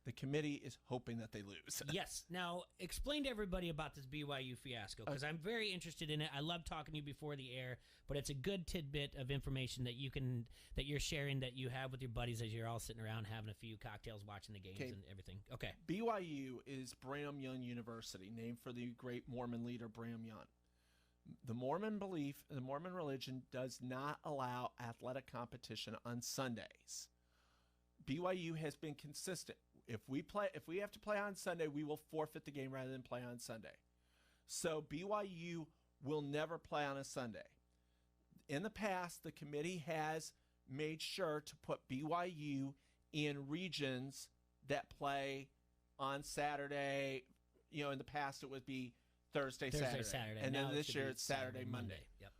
The committee is hoping that they lose. Yes. Now, explain to everybody about this BYU fiasco, because I'm very interested in it. I love talking to you before the air, but it's a good tidbit of information that you're sharing, that you have with your buddies as you're all sitting around having a few cocktails, watching the games and everything. Okay. BYU is Brigham Young University, named for the great Mormon leader Brigham Young. The Mormon belief, the Mormon religion, does not allow athletic competition on Sundays. BYU has been consistent. If we have to play on Sunday, we will forfeit the game rather than play on Sunday. So BYU will never play on a Sunday. In the past, the committee has made sure to put BYU in regions that play on Saturday. In the past it would be Thursday, Saturday. And then this year it's Saturday, Monday. Yep.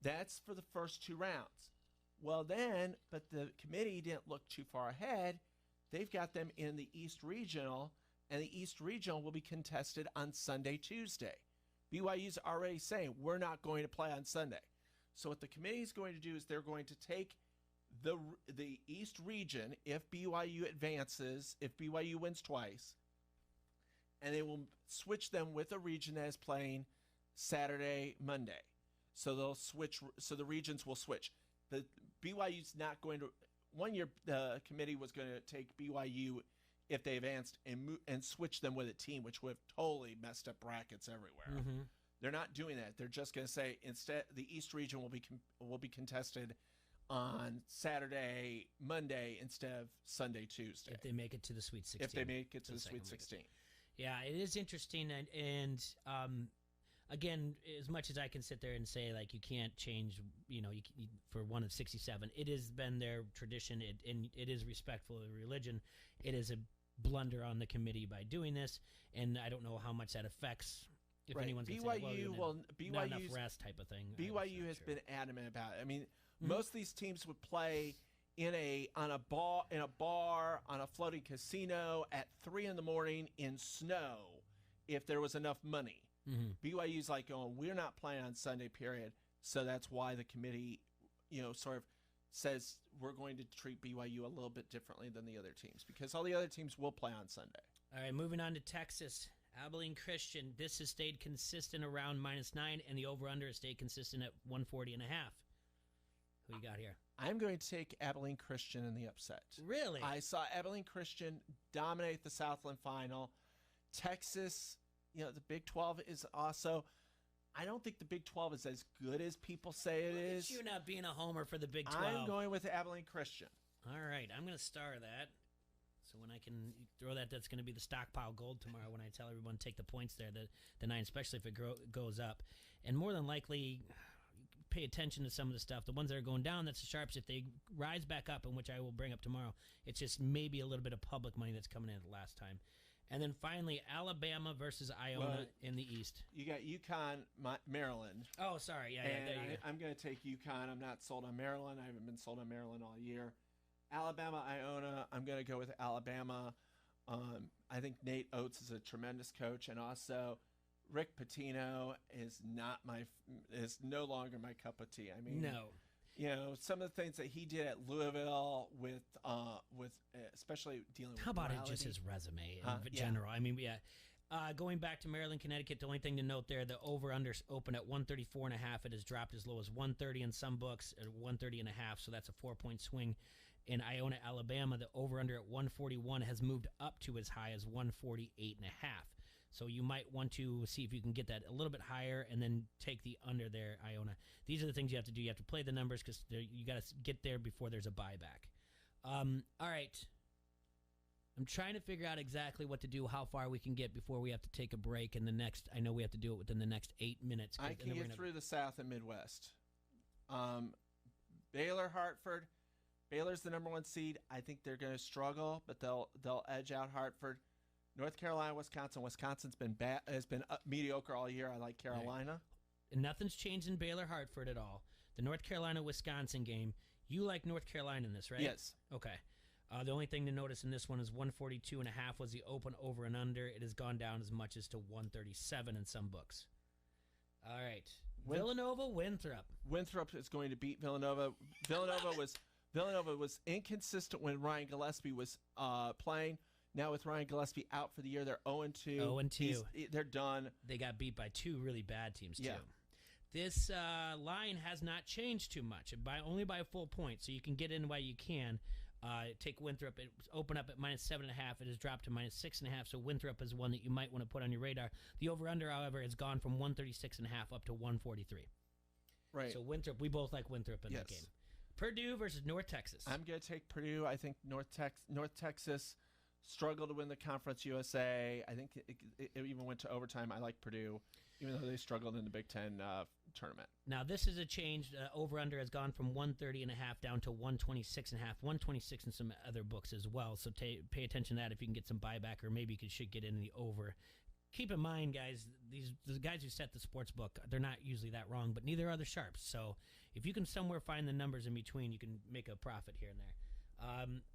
That's for the first 2 rounds. Well but the committee didn't look too far ahead. They've got them in the East Regional, and the East Regional will be contested on Sunday, Tuesday. BYU's already saying, we're not going to play on Sunday. So what the committee is going to do is they're going to take the East Region, if BYU advances, if BYU wins twice, and they will switch them with a region that is playing Saturday, Monday. So they'll switch, so the regions will switch. The BYU's not going to... One year, the committee was going to take BYU, if they advanced, and switch them with a team, which would have totally messed up brackets everywhere. Mm-hmm. They're not doing that. They're just going to say, instead, the East region will be contested on Saturday, Monday, instead of Sunday, Tuesday. If they make it to the Sweet 16. If they make it to the Sweet 16. Yeah, it is interesting, and again, as much as I can sit there and say, like, you can't change, for one of 67, it has been their tradition, and it is respectful of religion. It is a blunder on the committee by doing this, and I don't know how much that affects. If anyone's BYU not enough rest type of thing. BYU has been adamant about it. I mean, most of these teams would play in a bar, on a floating casino at 3 a.m. in snow, if there was enough money. Mm-hmm. BYU's like going, we're not playing on Sunday, period. So that's why the committee, sort of says we're going to treat BYU a little bit differently than the other teams, because all the other teams will play on Sunday. All right, moving on to Texas. Abilene Christian, this has stayed consistent around -9, and the over-under has stayed consistent at 140.5. Who you got here? I'm going to take Abilene Christian in the upset. Really? I saw Abilene Christian dominate the Southland final. Texas, the Big 12 is also... I don't think the Big 12 is as good as people say it is. You not being a homer for the Big 12. I'm going with Abilene Christian. All right, I'm going to star that. So when I can throw that's going to be the stockpile gold tomorrow when I tell everyone to take the points there, the 9, especially if it goes up. And more than likely, pay attention to some of the stuff. The ones that are going down, that's the sharps. If they rise back up, and which I will bring up tomorrow, it's just maybe a little bit of public money that's coming in at the last time. And then finally, Alabama versus Iona in the East. You got UConn, Maryland. Oh, sorry. Yeah, I'm going to take UConn. I'm not sold on Maryland. I haven't been sold on Maryland all year. Alabama, Iona, I'm going to go with Alabama. I think Nate Oates is a tremendous coach, and also Rick Pitino is no longer my cup of tea. I mean, no. some of the things that he did at Louisville with especially dealing with How about morality. just his resume in Yeah. general? I mean, going back to Maryland, Connecticut, the only thing to note there, the over-under open at 134.5. It has dropped as low as 130 in some books, at 130.5, so that's a 4-point swing. In Iona, Alabama, the over-under at 141 has moved up to as high as 148.5. So you might want to see if you can get that a little bit higher and then take the under there, Iona. These are the things you have to do. You have to play the numbers because you got to get there before there's a buyback. All right. I'm trying to figure out exactly what to do, how far we can get before we have to take a break. I know we have to do it within the next 8 minutes. I can get through the South and Midwest. Baylor, Hartford. Baylor's the number 1 seed. I think they're going to struggle, but they'll edge out Hartford. North Carolina, Wisconsin. Wisconsin's been mediocre all year. I like Carolina. Right. And nothing's changed in Baylor, Hartford at all. The North Carolina-Wisconsin game. You like North Carolina in this, right? Yes. Okay. The only thing to notice in this one is 142.5 was the open over and under. It has gone down as much as to 137 in some books. All right. Villanova, Winthrop. Winthrop is going to beat Villanova. Villanova was inconsistent when Ryan Gillespie was playing. Now with Ryan Gillespie out for the year, they're 0-2. 0-2. They're done. They got beat by 2 really bad teams, too. Yeah. This line has not changed too much, only by a full point, so you can get in while you can. Take Winthrop. It opened up at -7.5. It has dropped to -6.5, so Winthrop is one that you might want to put on your radar. The over-under, however, has gone from 136.5 up to 143. Right. So Winthrop, we both like Winthrop in that game. Purdue versus North Texas. I'm going to take Purdue. I think North Texas struggled to win the Conference USA. I think it even went to overtime. I like Purdue, even though they struggled in the Big Ten tournament. Now, this is a change. Over-under has gone from 130.5 down to 126.5, 126 in some other books as well. So pay attention to that if you can get some buyback, or maybe you should get in the over. Keep in mind, guys, the guys who set the sports book, they're not usually that wrong, but neither are the sharps. So if you can somewhere find the numbers in between, you can make a profit here and there.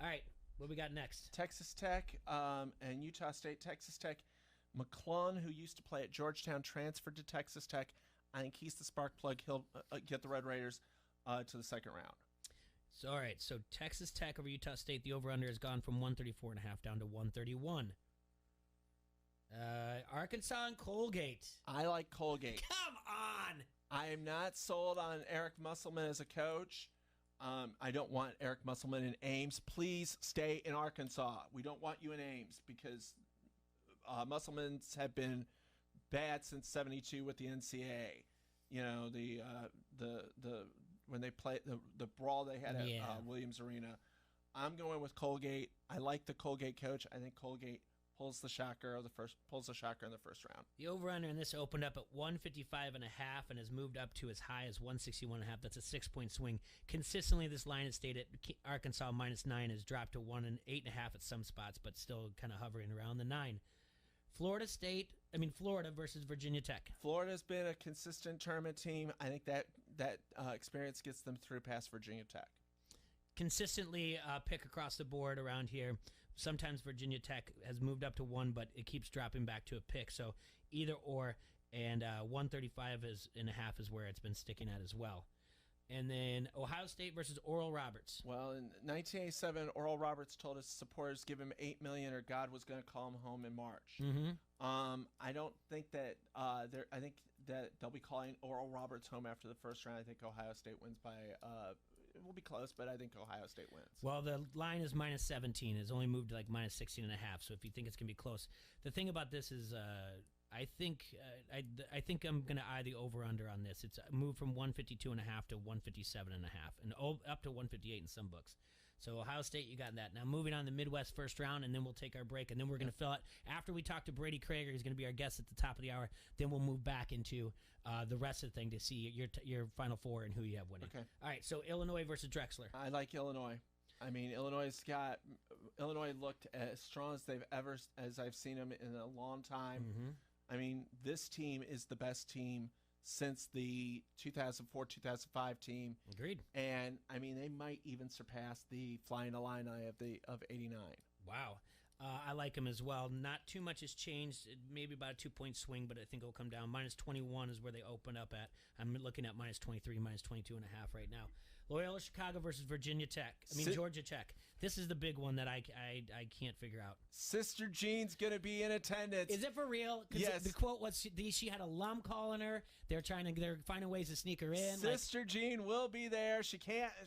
All right, what we got next? Texas Tech and Utah State. Texas Tech, McClung, who used to play at Georgetown, transferred to Texas Tech. I think he's the spark plug. He'll get the Red Raiders to the second round. So, all right, so Texas Tech over Utah State, the over-under has gone from 134.5 down to 131. Arkansas and Colgate. I like Colgate. Come on! I am not sold on Eric Musselman as a coach. I don't want Eric Musselman in Ames. Please stay in Arkansas. We don't want you in Ames because Musselmans have been bad since '72 with the NCAA. You know, the when they played the brawl they had at Williams Arena. I'm going with Colgate. I like the Colgate coach. I think Colgate pulls the shocker in the first round. The over-under in this opened up at 155.5 and has moved up to as high as 161.5. That's a 6-point swing. Consistently, this line has stayed at Arkansas -9, has dropped to 1 and 8.5 at some spots, but still kind of hovering around the 9. Florida versus Virginia Tech. Florida's been a consistent tournament team. I think that experience gets them through past Virginia Tech. Consistently pick across the board around here. Sometimes Virginia Tech has moved up to 1, but it keeps dropping back to a pick. So either or, and 135.5 is where it's been sticking at as well. And then Ohio State versus Oral Roberts. Well, in 1987, Oral Roberts told his supporters give him $8 million or God was going to call him home in March. Mm-hmm. I don't think that I think that they'll be calling Oral Roberts home after the first round. I think Ohio State wins by. It will be close, but I think Ohio State wins. Well, the line is -17. It's only moved to like -16.5. So if you think it's going to be close, the thing about this is I think I'm going to eye the over-under on this. It's moved from 152.5 to 157.5 and up to 158 in some books. So Ohio State, you got that. Now moving on to the Midwest first round, and then we'll take our break, and then we're going to fill out. After we talk to Brady Krager, he's going to be our guest at the top of the hour. Then we'll move back into the rest of the thing to see your Final Four and who you have winning. Okay. All right, so Illinois versus Drexler. I like Illinois. I mean, Illinois looked as strong as I've seen them in a long time. Mm-hmm. I mean, this team is the best team since the 2004-2005 team. Agreed. And I mean, they might even surpass the Flying Illini of '89. Wow. I like them as well. Not too much has changed. Maybe about a 2-point swing, but I think it'll come down. Minus 21 is where they open up at. I'm looking at minus 23, minus 22.5 right now. Loyola Chicago versus Georgia Tech. This is the big one that I can't figure out. Sister Jean's going to be in attendance. Is it for real? Yes. The quote was she had a alum calling her. They're finding ways to sneak her in. Sister Jean will be there.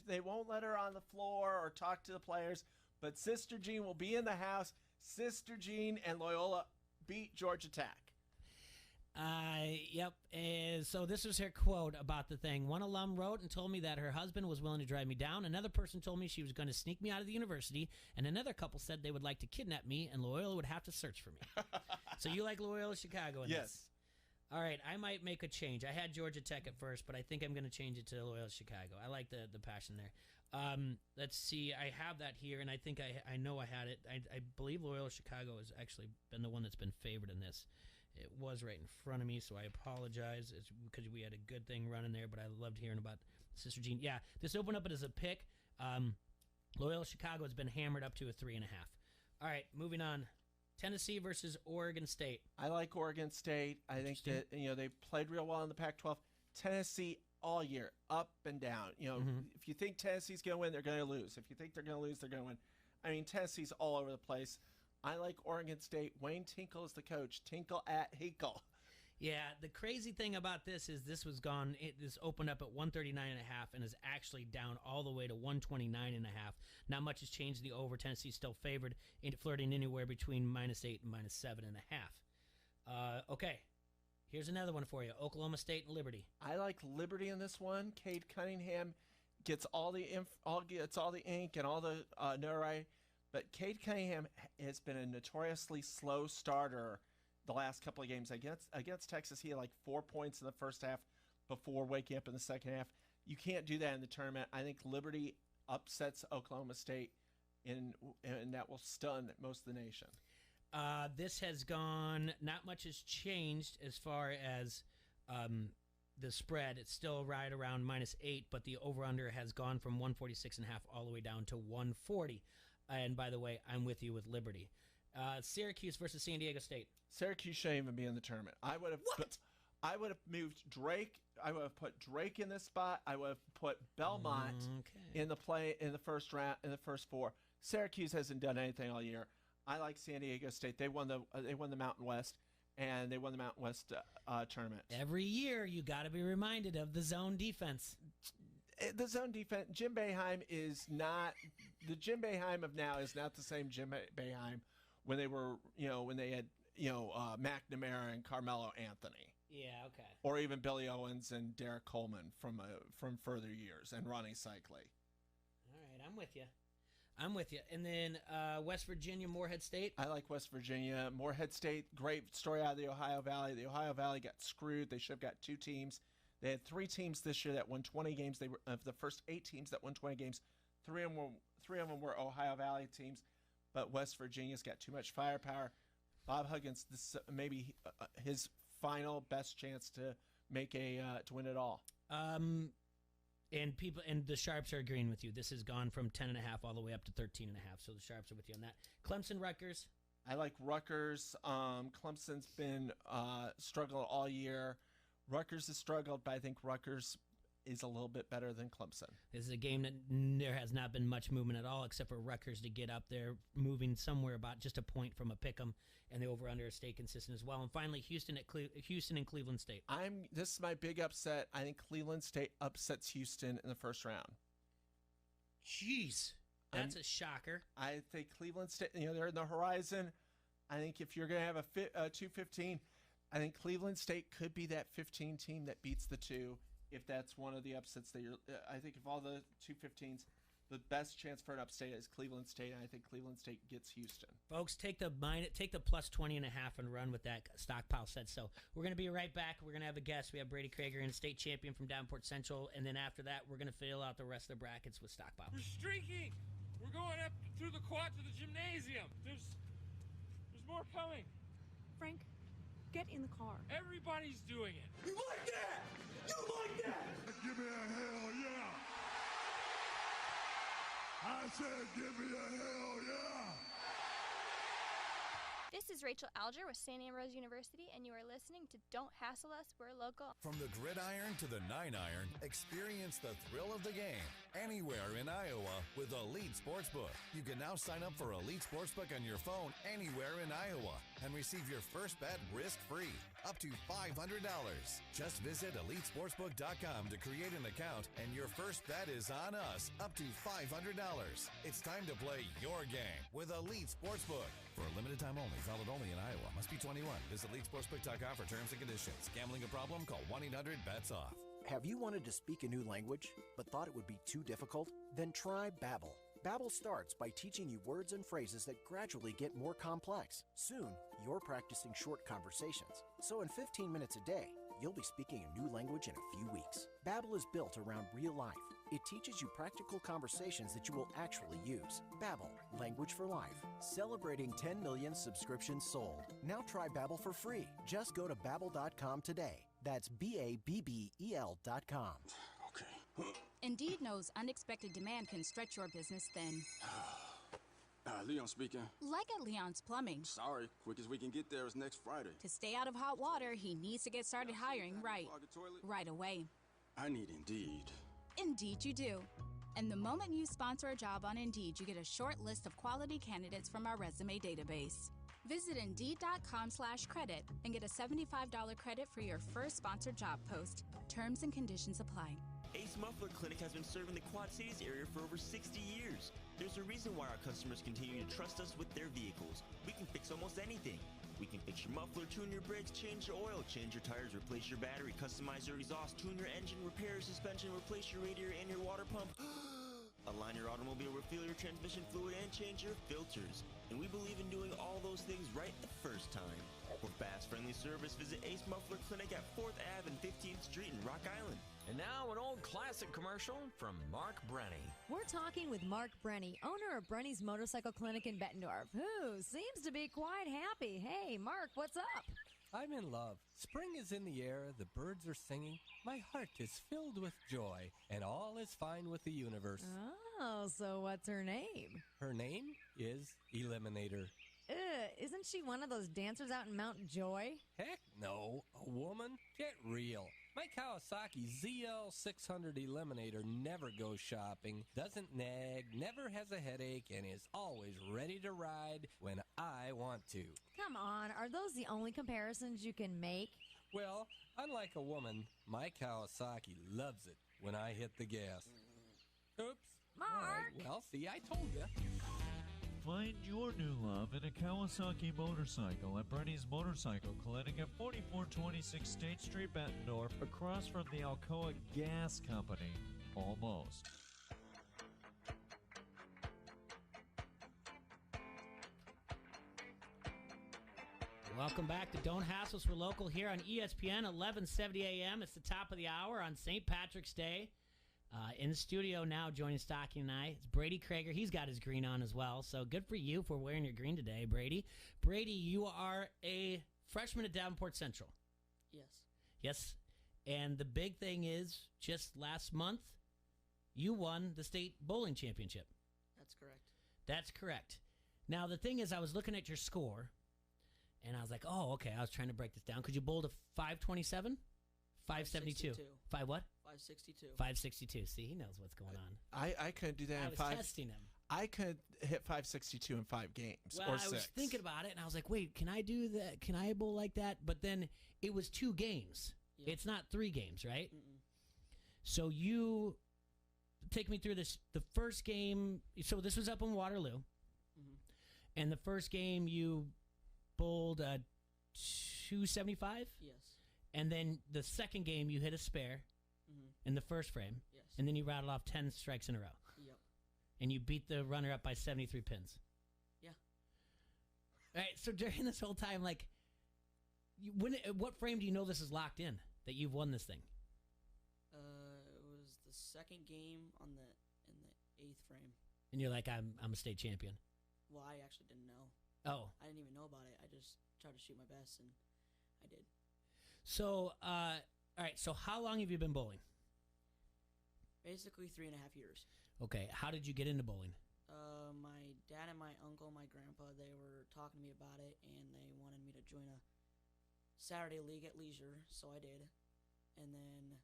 They won't let her on the floor or talk to the players, but Sister Jean will be in the house. Sister Jean and Loyola beat Georgia Tech. Yep. So this was her quote about the thing. One alum wrote and told me that her husband was willing to drive me down. Another person told me she was going to sneak me out of the university. And another couple said they would like to kidnap me and Loyola would have to search for me. So you like Loyola Chicago in yes. this? All right. I might make a change. I had Georgia Tech at first, but I think I'm going to change it to Loyola Chicago. I like the passion there. Let's see. I have that here, and I think I know I had it. I believe Loyola Chicago has actually been the one that's been favored in this. It was right in front of me, so I apologize. It's because we had a good thing running there, but I loved hearing about Sister Jean. Yeah, this opened up as a pick. Loyola Chicago has been hammered up to a 3.5. All right, moving on. Tennessee versus Oregon State. I like Oregon State. I think that they played real well in the Pac-12. Tennessee all year, up and down. If you think Tennessee's going to win, they're going to lose. If you think they're going to lose, they're going to win. I mean, Tennessee's all over the place. I like Oregon State. Wayne Tinkle is the coach. Tinkle at Hinkle. Yeah, the crazy thing about this is this opened up at 139.5 and is actually down all the way to 129.5. Not much has changed in the over. Tennessee's still favored, flirting anywhere between -8 and -7.5. Okay, here's another one for you. Oklahoma State and Liberty. I like Liberty in this one. Cade Cunningham gets all the ink and all the notoriety. But Cade Cunningham has been a notoriously slow starter the last couple of games. Against Texas, he had like 4 points in the first half before waking up in the second half. You can't do that in the tournament. I think Liberty upsets Oklahoma State, and that will stun most of the nation. This has gone, not much has changed as far as the spread. It's still right around -8, but the over-under has gone from 146.5 all the way down to 140. And by the way, I'm with you with Liberty. Syracuse versus San Diego State. Syracuse shouldn't even be in the tournament. I would have moved Drake. I would have put Drake in this spot. I would have put Belmont in the first round, in the first four. Syracuse hasn't done anything all year. I like San Diego State. They won the Mountain West, and they won the Mountain West tournament. Every year, you got to be reminded of the zone defense. The zone defense. Jim Boeheim is not the Jim Boeheim of now. Is not the same Jim Boeheim when they were, when they had, McNamara and Carmelo Anthony. Yeah, okay. Or even Billy Owens and Derek Coleman from further years, and Ronnie Cycli. All right, I'm with you. And then West Virginia, Morehead State. I like West Virginia. Morehead State, great story out of the Ohio Valley. The Ohio Valley got screwed. They should have got 2 teams. They had 3 teams this year that won 20 games. They were of the first 8 teams that won 20 games. 3 of them were Ohio Valley teams, but West Virginia's got too much firepower. Bob Huggins, this maybe his final best chance to make to win it all. And the Sharps are agreeing with you. This has gone from 10.5 all the way up to 13.5. So the Sharps are with you on that. Clemson, Rutgers. I like Rutgers. Clemson's been struggling all year. Rutgers has struggled, but I think Rutgers is a little bit better than Clemson. This is a game that there has not been much movement at all, except for Rutgers to get up there, moving somewhere about just a point from a pick'em, and the over/under has stayed consistent as well. And finally, Houston and Cleveland State. This is my big upset. I think Cleveland State upsets Houston in the first round. Jeez, that's a shocker. I think Cleveland State. They're in the horizon. I think if you're going to have a 2-15. I think Cleveland State could be that 15 team that beats the 2, if that's one of the upsets that you're. I think if all the 2-15s, the best chance for an upset is Cleveland State, and I think Cleveland State gets Houston. Folks, take the plus 20.5 and run with that. Stockpile said so. We're going to be right back. We're going to have a guest. We have Brady Krager, and state champion from Davenport Central, and then after that, we're going to fill out the rest of the brackets with Stockpile. We're streaking. We're going up through the quad to the gymnasium. There's more coming. Frank. Get in the car. Everybody's doing it. You like that? You like that? Give me a hell yeah. I said give me a hell yeah. This is Rachel Alger with St. Ambrose University, and you are listening to Don't Hassle Us, We're Local. From the gridiron to the 9-iron, experience the thrill of the game anywhere in Iowa with Elite Sportsbook. You can now sign up for Elite Sportsbook on your phone anywhere in Iowa and receive your first bet risk-free, up to $500. Just visit EliteSportsbook.com to create an account, and your first bet is on us, up to $500. It's time to play your game with Elite Sportsbook. For a limited time only, valid only in Iowa. Must be 21. Visit EliteSportsbook.com for terms and conditions. Gambling a problem? Call 1-800-BETS-OFF. Have you wanted to speak a new language, but thought it would be too difficult? Then try Babbel. Babbel starts by teaching you words and phrases that gradually get more complex. Soon, you're practicing short conversations. So in 15 minutes a day, you'll be speaking a new language in a few weeks. Babbel is built around real life. It teaches you practical conversations that you will actually use. Babbel, language for life. Celebrating 10 million subscriptions sold. Now try Babbel for free. Just go to Babbel.com today. That's BABBEL.com. Okay. Indeed knows unexpected demand can stretch your business thin. Leon speaking. Like at Leon's Plumbing. Sorry, quickest we can get there is next Friday. To stay out of hot water, he needs to get started hiring right away. I need Indeed. Indeed you do. And the moment you sponsor a job on Indeed, you get a short list of quality candidates from our resume database. Visit Indeed.com/credit and get a $75 credit for your first sponsored job post. Terms and conditions apply. Ace Muffler Clinic has been serving the Quad Cities area for over 60 years. There's a reason why our customers continue to trust us with their vehicles. We can fix almost anything. We can fix your muffler, tune your brakes, change your oil, change your tires, replace your battery, customize your exhaust, tune your engine, repair your suspension, replace your radiator and your water pump. Align your automobile, refill your transmission fluid, and change your filters. And we believe in doing all those things right the first time. For fast-friendly service, visit Ace Muffler Clinic at 4th Ave and 15th Street in Rock Island. And now an old classic commercial from Mark Brenny. We're talking with Mark Brenny, owner of Brenny's Motorcycle Clinic in Bettendorf, who seems to be quite happy. Hey, Mark, what's up? I'm in love. Spring is in the air, the birds are singing, my heart is filled with joy, and all is fine with the universe. Oh, so what's her name? Her name is Eliminator. Isn't she one of those dancers out in Mount Joy? Heck no. A woman? Get real. My Kawasaki ZL600 Eliminator never goes shopping, doesn't nag, never has a headache, and is always ready to ride when I want to. Come on, are those the only comparisons you can make? Well, unlike a woman, my Kawasaki loves it when I hit the gas. Oops. Mark! All right, well, see, I told you. Find your new love in a Kawasaki motorcycle at Brenny's Motorcycle Clinic at 4426 State Street, Bettendorf, across from the Alcoa Gas Company. Almost. Welcome back to Don't Hassle Us, We're Local here on ESPN 1170 AM. It's the top of the hour on St. Patrick's Day. In the studio now, joining Stocking and I, it's Brady Krager. He's got his green on as well, so good for you for wearing your green today, Brady. Brady, you are a freshman at Davenport Central. Yes. Yes, and the big thing is, just last month, you won the state bowling championship. That's correct. That's correct. Now, the thing is, I was looking at your score, and I was like, oh, okay, I was trying to break this down. Could you bowl to 527? 572. 5 what? 562. 562. See, he knows what's going on. I couldn't do that I in was five. testing him. I could hit 562 in 5 games Well, or I 6. was thinking about it, and I was like, wait, can I do that? Can I bowl like that? But then it was 2 games. Yep. It's not 3 games, right? Mm-mm. So you take me through this. The first game, so this was up in Waterloo. Mm-hmm. And the first game you bowled 275? Yes. And then the second game you hit a spare in the first frame. Yes. And then you rattled off 10 strikes in a row. Yep. And you beat the runner-up by 73 pins. Yeah. All right, so during this whole time, like, what frame do you know this is locked in, that you've won this thing? It was the second game in the 8th frame. And you're like, I'm a state champion. Well, I actually didn't know. Oh. I didn't even know about it. I just tried to shoot my best, and I did. So, all right, so how long have you been bowling? Basically 3.5 years. Okay, how did you get into bowling? My dad and my uncle, my grandpa, they were talking to me about it, and they wanted me to join a Saturday league at leisure, so I did. And then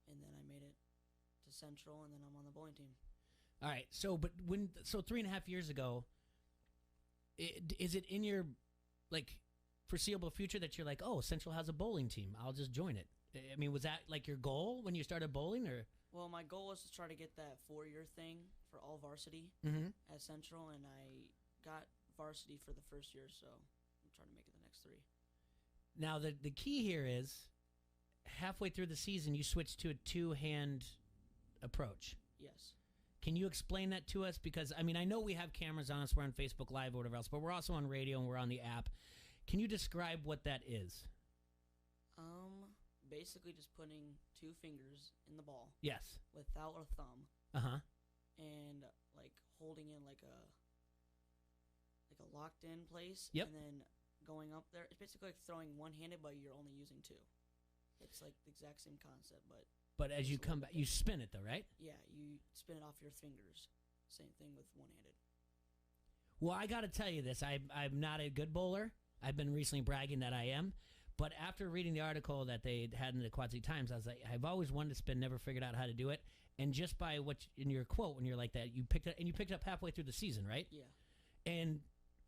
I made it to Central, and then I'm on the bowling team. All right. So 3.5 years ago, is it in your foreseeable future that you're like, oh, Central has a bowling team, I'll just join it? I mean, was that like your goal when you started bowling, or? Well, my goal was to try to get that 4-year thing for all varsity at Central, and I got varsity for the first year, so I'm trying to make it the next 3. Now, the key here is halfway through the season, you switched to a 2-hand approach. Yes. Can you explain that to us? Because, I mean, I know we have cameras on us, we're on Facebook Live or whatever else, but we're also on radio and we're on the app. Can you describe what that is? Basically just putting 2 fingers in the ball. Yes. Without a thumb. Uh-huh. And, holding in like a locked-in place. Yep. And then going up there. It's basically like throwing one-handed, but you're only using 2. It's like the exact same concept, but... But as you come back, you spin it, though, right? Yeah, you spin it off your fingers. Same thing with one-handed. Well, I got to tell you this. I'm not a good bowler. I've been recently bragging that I am. But after reading the article that they had in the Quad City Times, I was like, I've always wanted to spin, never figured out how to do it. And just by in your quote, when you're like that, you picked it up halfway through the season, right? Yeah. And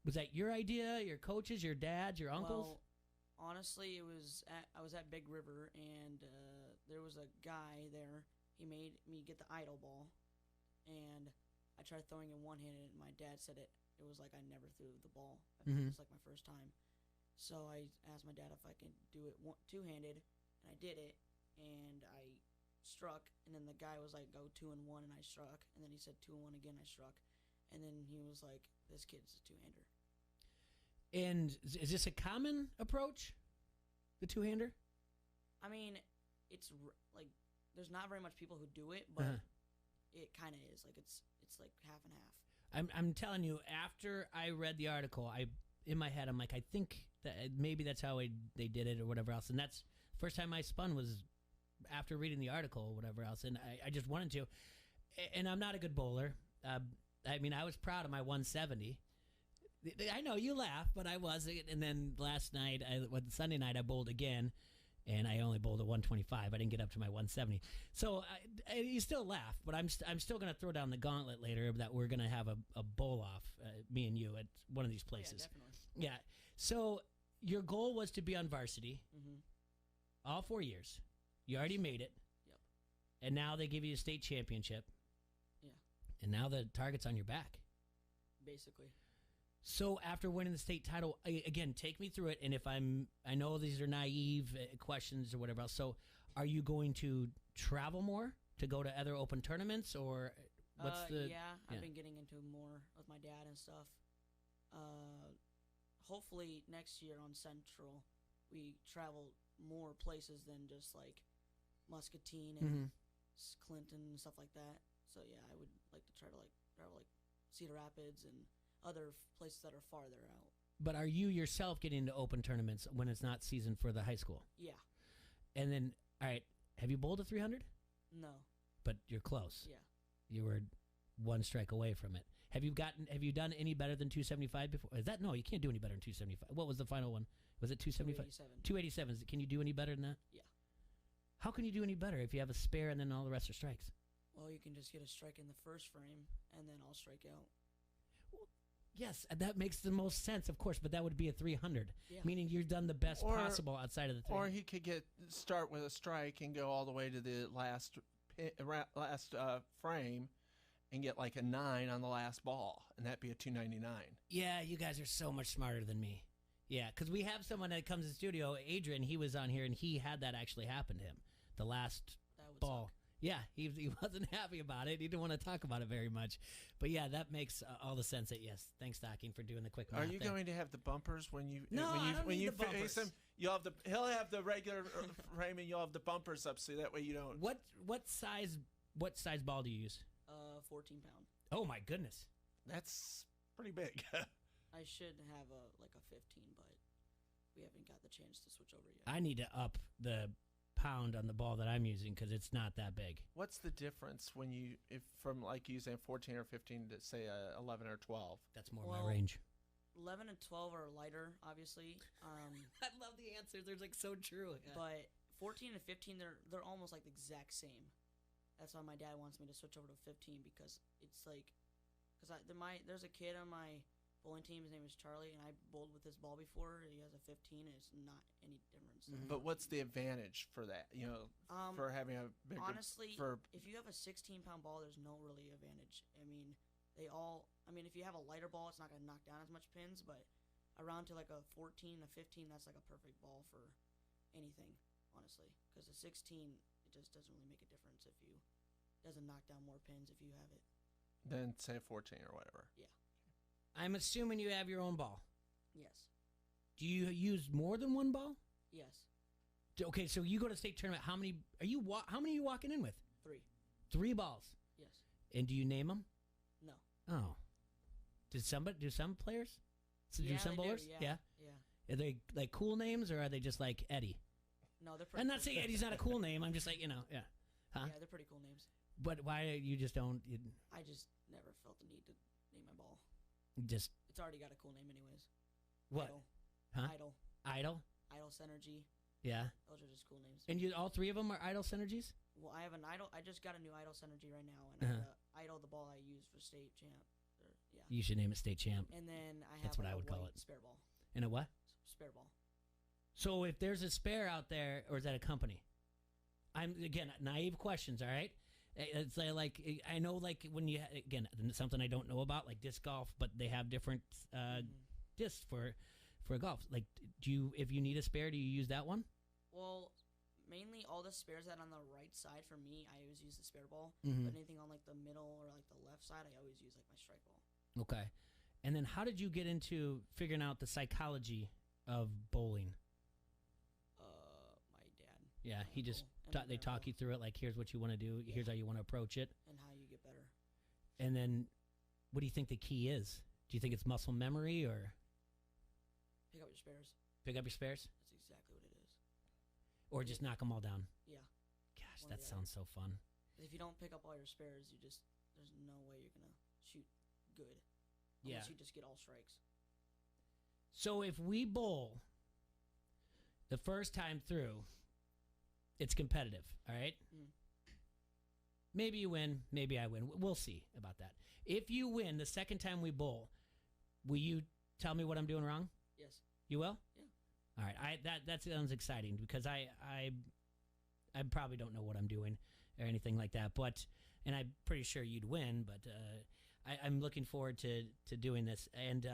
was that your idea, your coaches, your dads, your uncles? Well, honestly, I was at Big River, and there was a guy there. He made me get the idle ball, and I tried throwing it one-handed, and my dad said it was like I never threw the ball. It was like my first time. So I asked my dad if I could do it two-handed, and I did it, and I struck, and then the guy was like, go 2 and 1, and I struck, and then he said 2 and 1 again, I struck, and then he was like, this kid's a two-hander. And is this a common approach, the two-hander? I mean, it's like there's not very much people who do it, but it kind of is. Like it's like half and half. I'm telling you, after I read the article, in my head, I'm like, I think that maybe that's how they did it or whatever else. And that's the first time I spun was after reading the article or whatever else. And I just wanted to. And I'm not a good bowler. I mean, I was proud of my 170. I know you laugh, but I wasn't. And then last night, Sunday night, I bowled again. And I only bowled a 125. I didn't get up to my 170. So you still laugh, but I'm still going to throw down the gauntlet later that we're going to have a bowl off, me and you, at one of these places. Yeah, definitely. Yeah. So your goal was to be on varsity all 4 years. You already made it. Yep. And now they give you a state championship. Yeah. And now the target's on your back. Basically. So after winning the state title, again, take me through it. And if I know these are naive questions or whatever else. So are you going to travel more to go to other open tournaments, or what's the? Yeah, I've been getting into more with my dad and stuff. Hopefully next year on Central, we travel more places than just like Muscatine and Clinton and stuff like that. So yeah, I would like to try to travel like Cedar Rapids and other places that are farther out. But are you yourself getting into open tournaments when it's not season for the high school? Yeah. And then, all right, have you bowled a 300? No. But you're close. Yeah. You were one strike away from it. Have you done any better than 275 before? Is that no? You can't do any better than 275. What was the final one? Was it 275? 287. Can you do any better than that? Yeah. How can you do any better if you have a spare and then all the rest are strikes? Well, you can just get a strike in the first frame, and then I'll strike out. Yes, that makes the most sense, of course, but that would be a 300, Yeah. meaning you've done the best possible outside of the 300. Or he could start with a strike and go all the way to the last frame and get like a 9 on the last ball, and that'd be a 299. Yeah, you guys are so much smarter than me. Yeah, because we have someone that comes in the studio, Adrian, he was on here, and he had that actually happen to him, the last ball. Suck. Yeah, he wasn't happy about it. He didn't want to talk about it very much. But yeah, that makes all the sense. That yes, thanks, Stocking, for doing the quick math. Are you going to have the bumpers when you No, I don't need the face bumpers. him? He'll have the regular frame, and you'll have the bumpers up, so that way you don't. What size ball do you use? 14 pound. Oh my goodness, that's pretty big. I should have a 15, but we haven't got the chance to switch over yet. I need to up the pound on the ball that I'm using because it's not that big. What's the difference when if from like using 14 or 15 to say 11 or 12? That's more my range. 11 and 12 are lighter, obviously. I love the answers. They're like so true. Yeah. But 14 and 15, they're almost like the exact same. That's why my dad wants me to switch over to 15 because it's like, there's a kid on my bowling team. His name is Charlie, and I bowled with his ball before. He has a 15, and it's not any difference. But what's the advantage for that? For having a bigger. Honestly, if you have a 16-pound ball, there's no really advantage. I mean, if you have a lighter ball, it's not going to knock down as much pins, but around to like a 14, a 15, that's like a perfect ball for anything, honestly. Because a 16, it just doesn't really make a difference if you doesn't knock down more pins if you have it. Then say 14 or whatever. Yeah. I'm assuming you have your own ball. Yes. Do you use more than one ball? Yes. Okay, so you go to state tournament. How many are you walking in with? 3. 3 balls. Yes. And do you name them? No. Oh. Do some players? So yeah, do some bowlers? Yeah. Are they like cool names or are they just like Eddie? No, they're pretty I'm not cool. saying Eddie's not a cool name. I'm just like, yeah. Huh? Yeah, they're pretty cool names. But why you just don't? I just never felt the need to name my ball. Just. It's already got a cool name anyways. What? Idol. Huh? Idol. Idol? Idol Synergy. Yeah. Those are just cool names. And all 3 of them are Idol Synergies? Well, I have an Idol. I just got a new Idol Synergy right now, and Idol, the ball I use for state champ. Yeah. You should name it state champ. And then I have That's what I would call white it. spare ball. And a what? Spare ball. So if there's a spare out there, or is that a company? I'm again naive questions. All right. It's like I know like when you again something I don't know about like disc golf, but they have different discs for golf. Like, if you need a spare, do you use that one? Well, mainly all the spares that on the right side for me, I always use the spare ball. Mhm. But anything on like the middle or like the left side, I always use like my strike ball. Okay. And then how did you get into figuring out the psychology of bowling? My dad. Yeah, he just And they talk you through it. Like, here's what you want to do. Here's how you want to approach it. And how you get better. And then, what do you think the key is? Do you think it's muscle memory or Pick up your spares. pick up your spares, That's exactly what it is. or just knock them all down? Yeah. Gosh, One or that the sounds so fun. If you don't pick up all your spares, there's no way you're gonna shoot good. Yeah. Unless you just get all strikes. So if we bowl the first time through, it's competitive, all right? Maybe you win, maybe I win. We'll see about that. If you win the second time we bowl, will you tell me what I'm doing wrong? Yes. You will? Yeah. All right. That sounds exciting because I probably don't know what I'm doing or anything like that. And I'm pretty sure you'd win. But I'm looking forward to doing this. And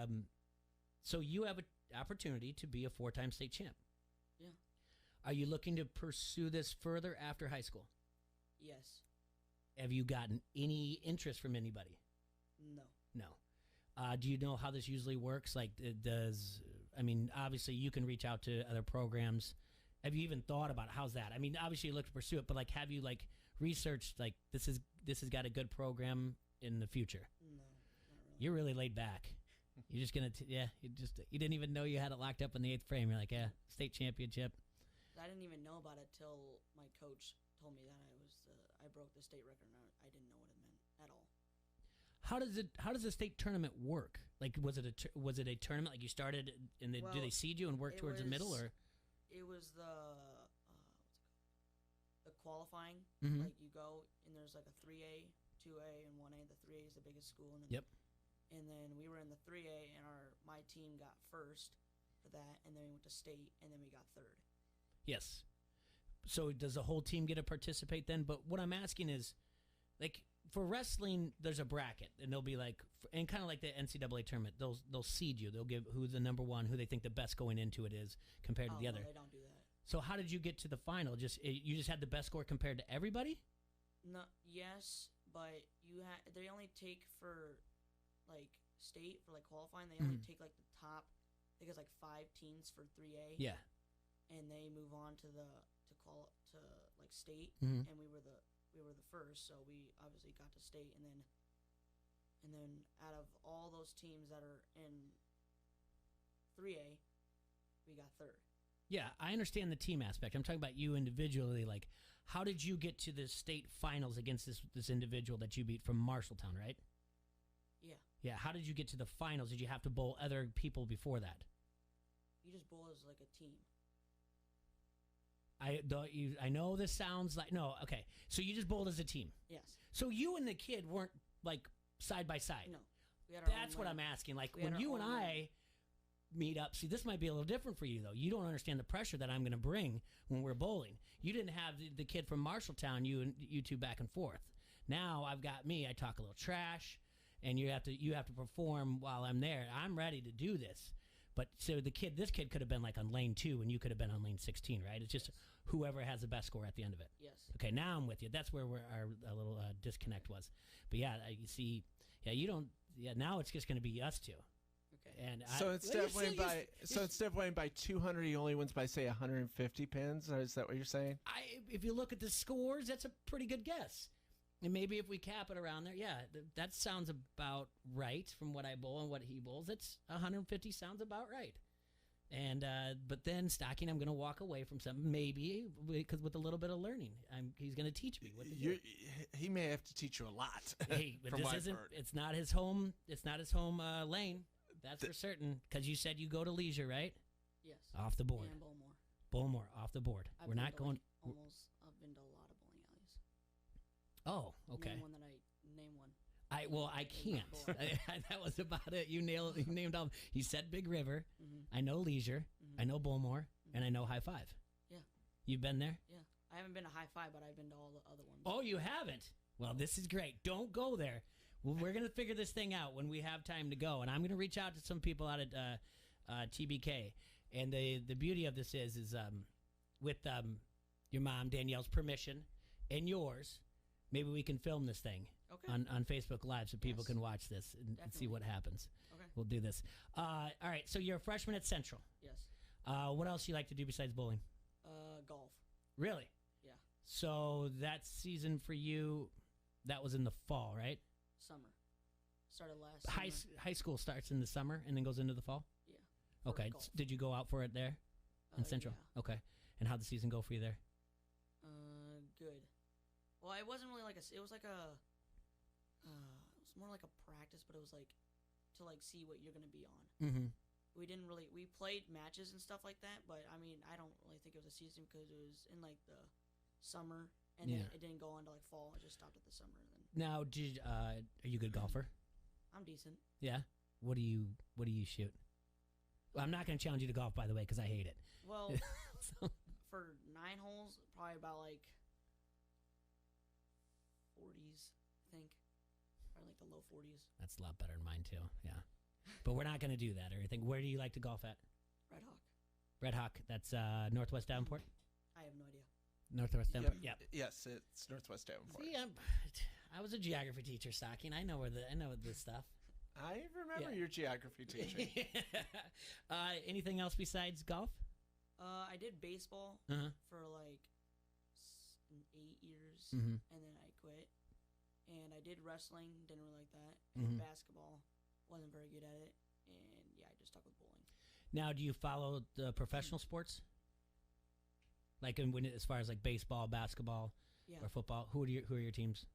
so you have an opportunity to be a 4-time state champ. Yeah. Are you looking to pursue this further after high school? Yes. Have you gotten any interest from anybody? No. No. Do you know how this usually works? Like, obviously you can reach out to other programs. Have you even thought about how's that? I mean, obviously you look to pursue it, but like, have you like researched like this has got a good program in the future? No, not really. You're really laid back. You're just gonna you didn't even know you had it locked up in the 8th frame. You're like, yeah, state championship. I didn't even know about it till my coach told me that I broke the state record. And I didn't know what it meant at all. How does the state tournament work? Like, was it a tournament like you started and do they seed you and work towards the middle, or? It was the qualifying. Mhm. Like you go and there's like a 3A, 2A, and 1A. The 3A is the biggest school. And then, Yep. And then we were in the 3A, and my team got first for that, and then we went to state, and then we got third. Yes. So does the whole team get to participate then? But what I'm asking is, like, for wrestling, there's a bracket, and they'll be like, and kind of like the NCAA tournament, they'll seed you. They'll give who the number one, who they think the best going into it is compared to the other. No, they don't do that. So how did you get to the final? You just had the best score compared to everybody? No, yes, but they only take for like state for like qualifying. They only take like the top. I think it's like 5 teams for 3A. Yeah. And they move on to like state, Mhm. and we were the first, so we obviously got to state, and then out of all those teams that are in 3A, we got third. Yeah, I understand the team aspect. I'm talking about you individually. Like, how did you get to the state finals against this individual that you beat from Marshalltown, right? Yeah. Yeah, how did you get to the finals? Did you have to bowl other people before that? You just bowl as like a team. I know this sounds like... No, okay. So you just bowled as a team? Yes. So you and the kid weren't, like, side by side? No. We had our That's own what lane. I'm asking. Like, We had when our you own and lane. I meet up, see, this might be a little different for you, though. You don't understand the pressure that I'm going to bring when we're bowling. You didn't have the kid from Marshalltown, you two back and forth. Now I've got me. I talk a little trash, and you have to perform while I'm there. I'm ready to do this. But so this kid could have been like on lane 2, and you could have been on lane 16, right? It's just whoever has the best score at the end of it. Yes. Okay, now I'm with you. That's where our little disconnect was. But yeah, you see, yeah, you don't. Yeah, now it's just going to be us two. Okay. And So instead of winning by 200, he only wins by say 150 pins. Or is that what you're saying? If you look at the scores, that's a pretty good guess. And maybe if we cap it around there, yeah, that sounds about right from what I bowl and what he bowls. That's 150 sounds about right. And but then stocking, I'm going to walk away from something maybe because with a little bit of learning, he's going to teach me what to do. He may have to teach you a lot. Hey, but this isn't. It's not his home. It's not his home lane. That's for certain. Because you said you go to Leisure, right? Yes. Off the board. And Bullmore. Bullmore off the board. I've We're been not to, going. Like, almost. I've been to a lot of bowling alleys. Oh, okay. Name one that name one. I can't. That was about it. You named all. You said Big River. Mm-hmm. I know Leisure. Mm-hmm. I know Bullmore, and I know High Five. Yeah. You've been there? Yeah. I haven't been to High Five, but I've been to all the other ones. Oh, you haven't? Well, this is great. Don't go there. Well, we're going to figure this thing out when we have time to go, and I'm going to reach out to some people out at TBK. And the beauty of this is with your mom Danielle's permission and yours, maybe we can film this thing. Okay. On Facebook Live so people can watch this and see what happens. Okay. We'll do this. All right, so you're a freshman at Central. Yes. What else you like to do besides bowling? Golf. Really? Yeah. So that season for you, that was in the fall, right? Summer. Started last summer. High school starts in the summer and then goes into the fall? Yeah. Okay. Did you go out for it there in Central? Yeah. Okay. And how'd the season go for you there? Good. Well, it wasn't really like it was like a, it was more like a practice, but it was like to like see what you're gonna be on. Mm-hmm. We played matches and stuff like that, but I mean, I don't really think it was a season because it was in like the summer, and then it didn't go on to like fall. It just stopped at the summer. And then Now, are you a good golfer? I'm decent. Yeah. What do you shoot? Well, I'm not going to challenge you to golf, by the way, because I hate it. Well, for 9 holes, probably about like 40s, I think, or like the low 40s. That's a lot better than mine too. Yeah. But we're not going to do that or anything. Where do you like to golf at? Red Hawk. Red Hawk. That's Northwest Davenport? I have no idea. Northwest Davenport? Yep. Yes, it's Northwest Davenport. See, I was a geography teacher, Stocking. I know this stuff. I remember your geography teaching. Anything else besides golf? I did baseball for like 8 years, Mhm. and then I quit. And I did wrestling, didn't really like that. Mhm. And basketball, wasn't very good at it. And yeah, I just stuck with bowling. Now, do you follow the professional sports? Like as far as like baseball, basketball, Yeah. or football? Who are your teams?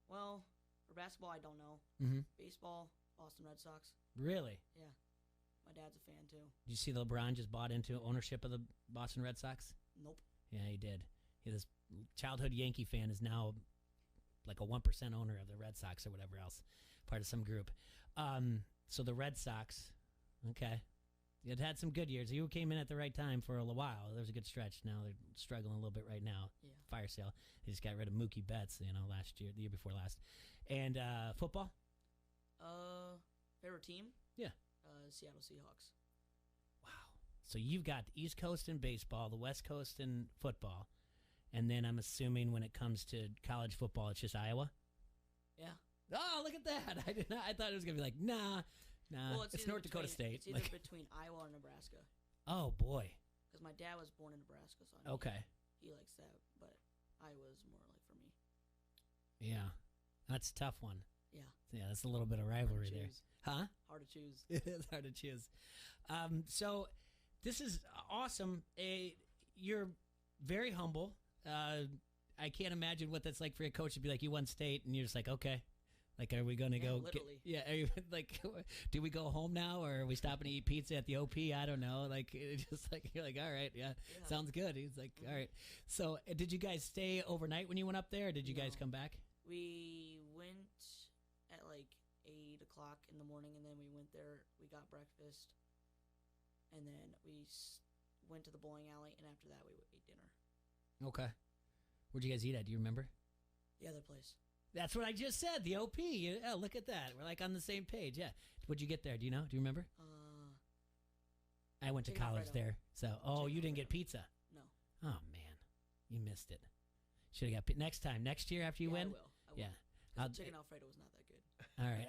Well, for basketball, I don't know. Mhm. Baseball, Boston Red Sox. Really? Yeah. My dad's a fan too. Did you see LeBron just bought into ownership of the Boston Red Sox? Nope. Yeah, he did. This childhood Yankee fan is now like a 1% owner of the Red Sox or whatever else, part of some group. So the Red Sox, okay. It had some good years. You came in at the right time for a while. There was a good stretch. Now they're struggling a little bit right now. Yeah. Fire sale. They just got rid of Mookie Betts, the year before last. And football? Favorite team? Yeah. Seattle Seahawks. So you've got the East Coast in baseball, the West Coast in football, and then I'm assuming when it comes to college football, it's just Iowa? Yeah. Oh, look at that. I thought it was going to be like, nah. Well, it's North Dakota State. It's either between Iowa or Nebraska. Oh, boy. Because my dad was born in Nebraska, so Okay. he likes that, but Iowa's more like for me. Yeah. That's a tough one. Yeah. Yeah, that's a little bit of rivalry there. choose. Huh? Hard to choose. It is hard to choose. So this is awesome. You're very humble. I can't imagine what that's like for a coach to be like, you won state, and you're just like, okay. Like, are we going to go literally. Are you, like, do we go home now, or are we stopping to eat pizza at the OP? I don't know. Like, it's just like, you're like, all right, yeah. Sounds good. He's like, all right. So, did you guys stay overnight when you went up there, or did you guys come back? We went at like 8 o'clock in the morning, and then we went there. We got breakfast, and then we went to the bowling alley, and after that, we ate dinner. Okay. Where'd you guys eat at? Do you remember? The other place. That's what I just said. The OP. Yeah, look at that. We're like on the same page. Yeah. What'd you get there? Do you know? Do you remember? I went to college there. So, you didn't get pizza? No. Oh man, you missed it. Should have got next time. Next year after you win. I will. Yeah. Chicken Alfredo was not that good. All right.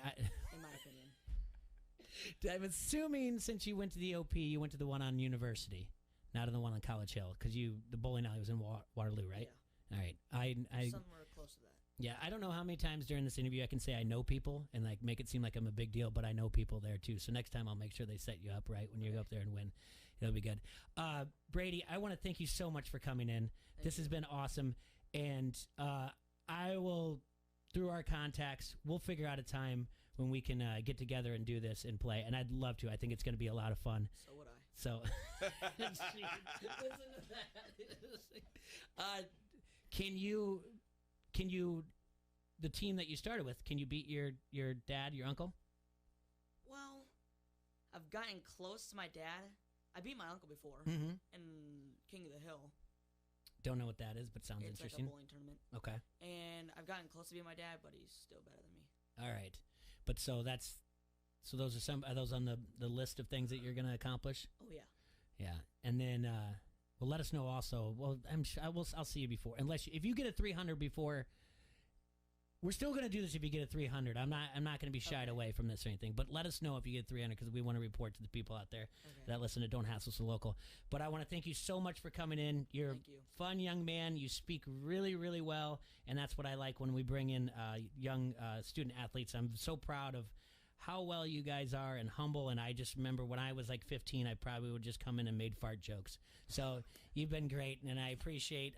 In my opinion. I'm assuming since you went to the OP, you went to the one on University, not in the one on College Hill, because the bowling alley was in Waterloo, right? Yeah. All right. I somewhere close to that. Yeah, I don't know how many times during this interview I can say I know people and like make it seem like I'm a big deal, but I know people there too. So next time I'll make sure they set you up right when you go up there and win. It'll be good. Brady, I want to thank you so much for coming in. This has been awesome, and I will, through our contacts, we'll figure out a time when we can get together and do this and play. And I'd love to. I think it's going to be a lot of fun. So would I. So, listen to that. Can you, the team that you started with, can you beat your dad, your uncle? Well, I've gotten close to my dad. I beat my uncle before Mm-hmm. in King of the Hill. Don't know what that is, but sounds It's interesting. like a bowling tournament. Okay. And I've gotten close to being my dad, but he's still better than me. All right. But so those are those on the list of things that you're going to accomplish? Oh, yeah. Yeah. And then, well, let us know also. Well, I'll see you before. If you get a 300 before, we're still going to do this if you get a 300. I'm not going to be shied away from this or anything. But let us know if you get 300 because we want to report to the people out there that listen to Don't Hassle So Local. But I want to thank you so much for coming in. You're a fun young man. You speak really, really well. And that's what I like when we bring in young student athletes. I'm so proud of how well you guys are and humble. And I just remember when I was like 15, I probably would just come in and made fart jokes. So you've been great, and I appreciate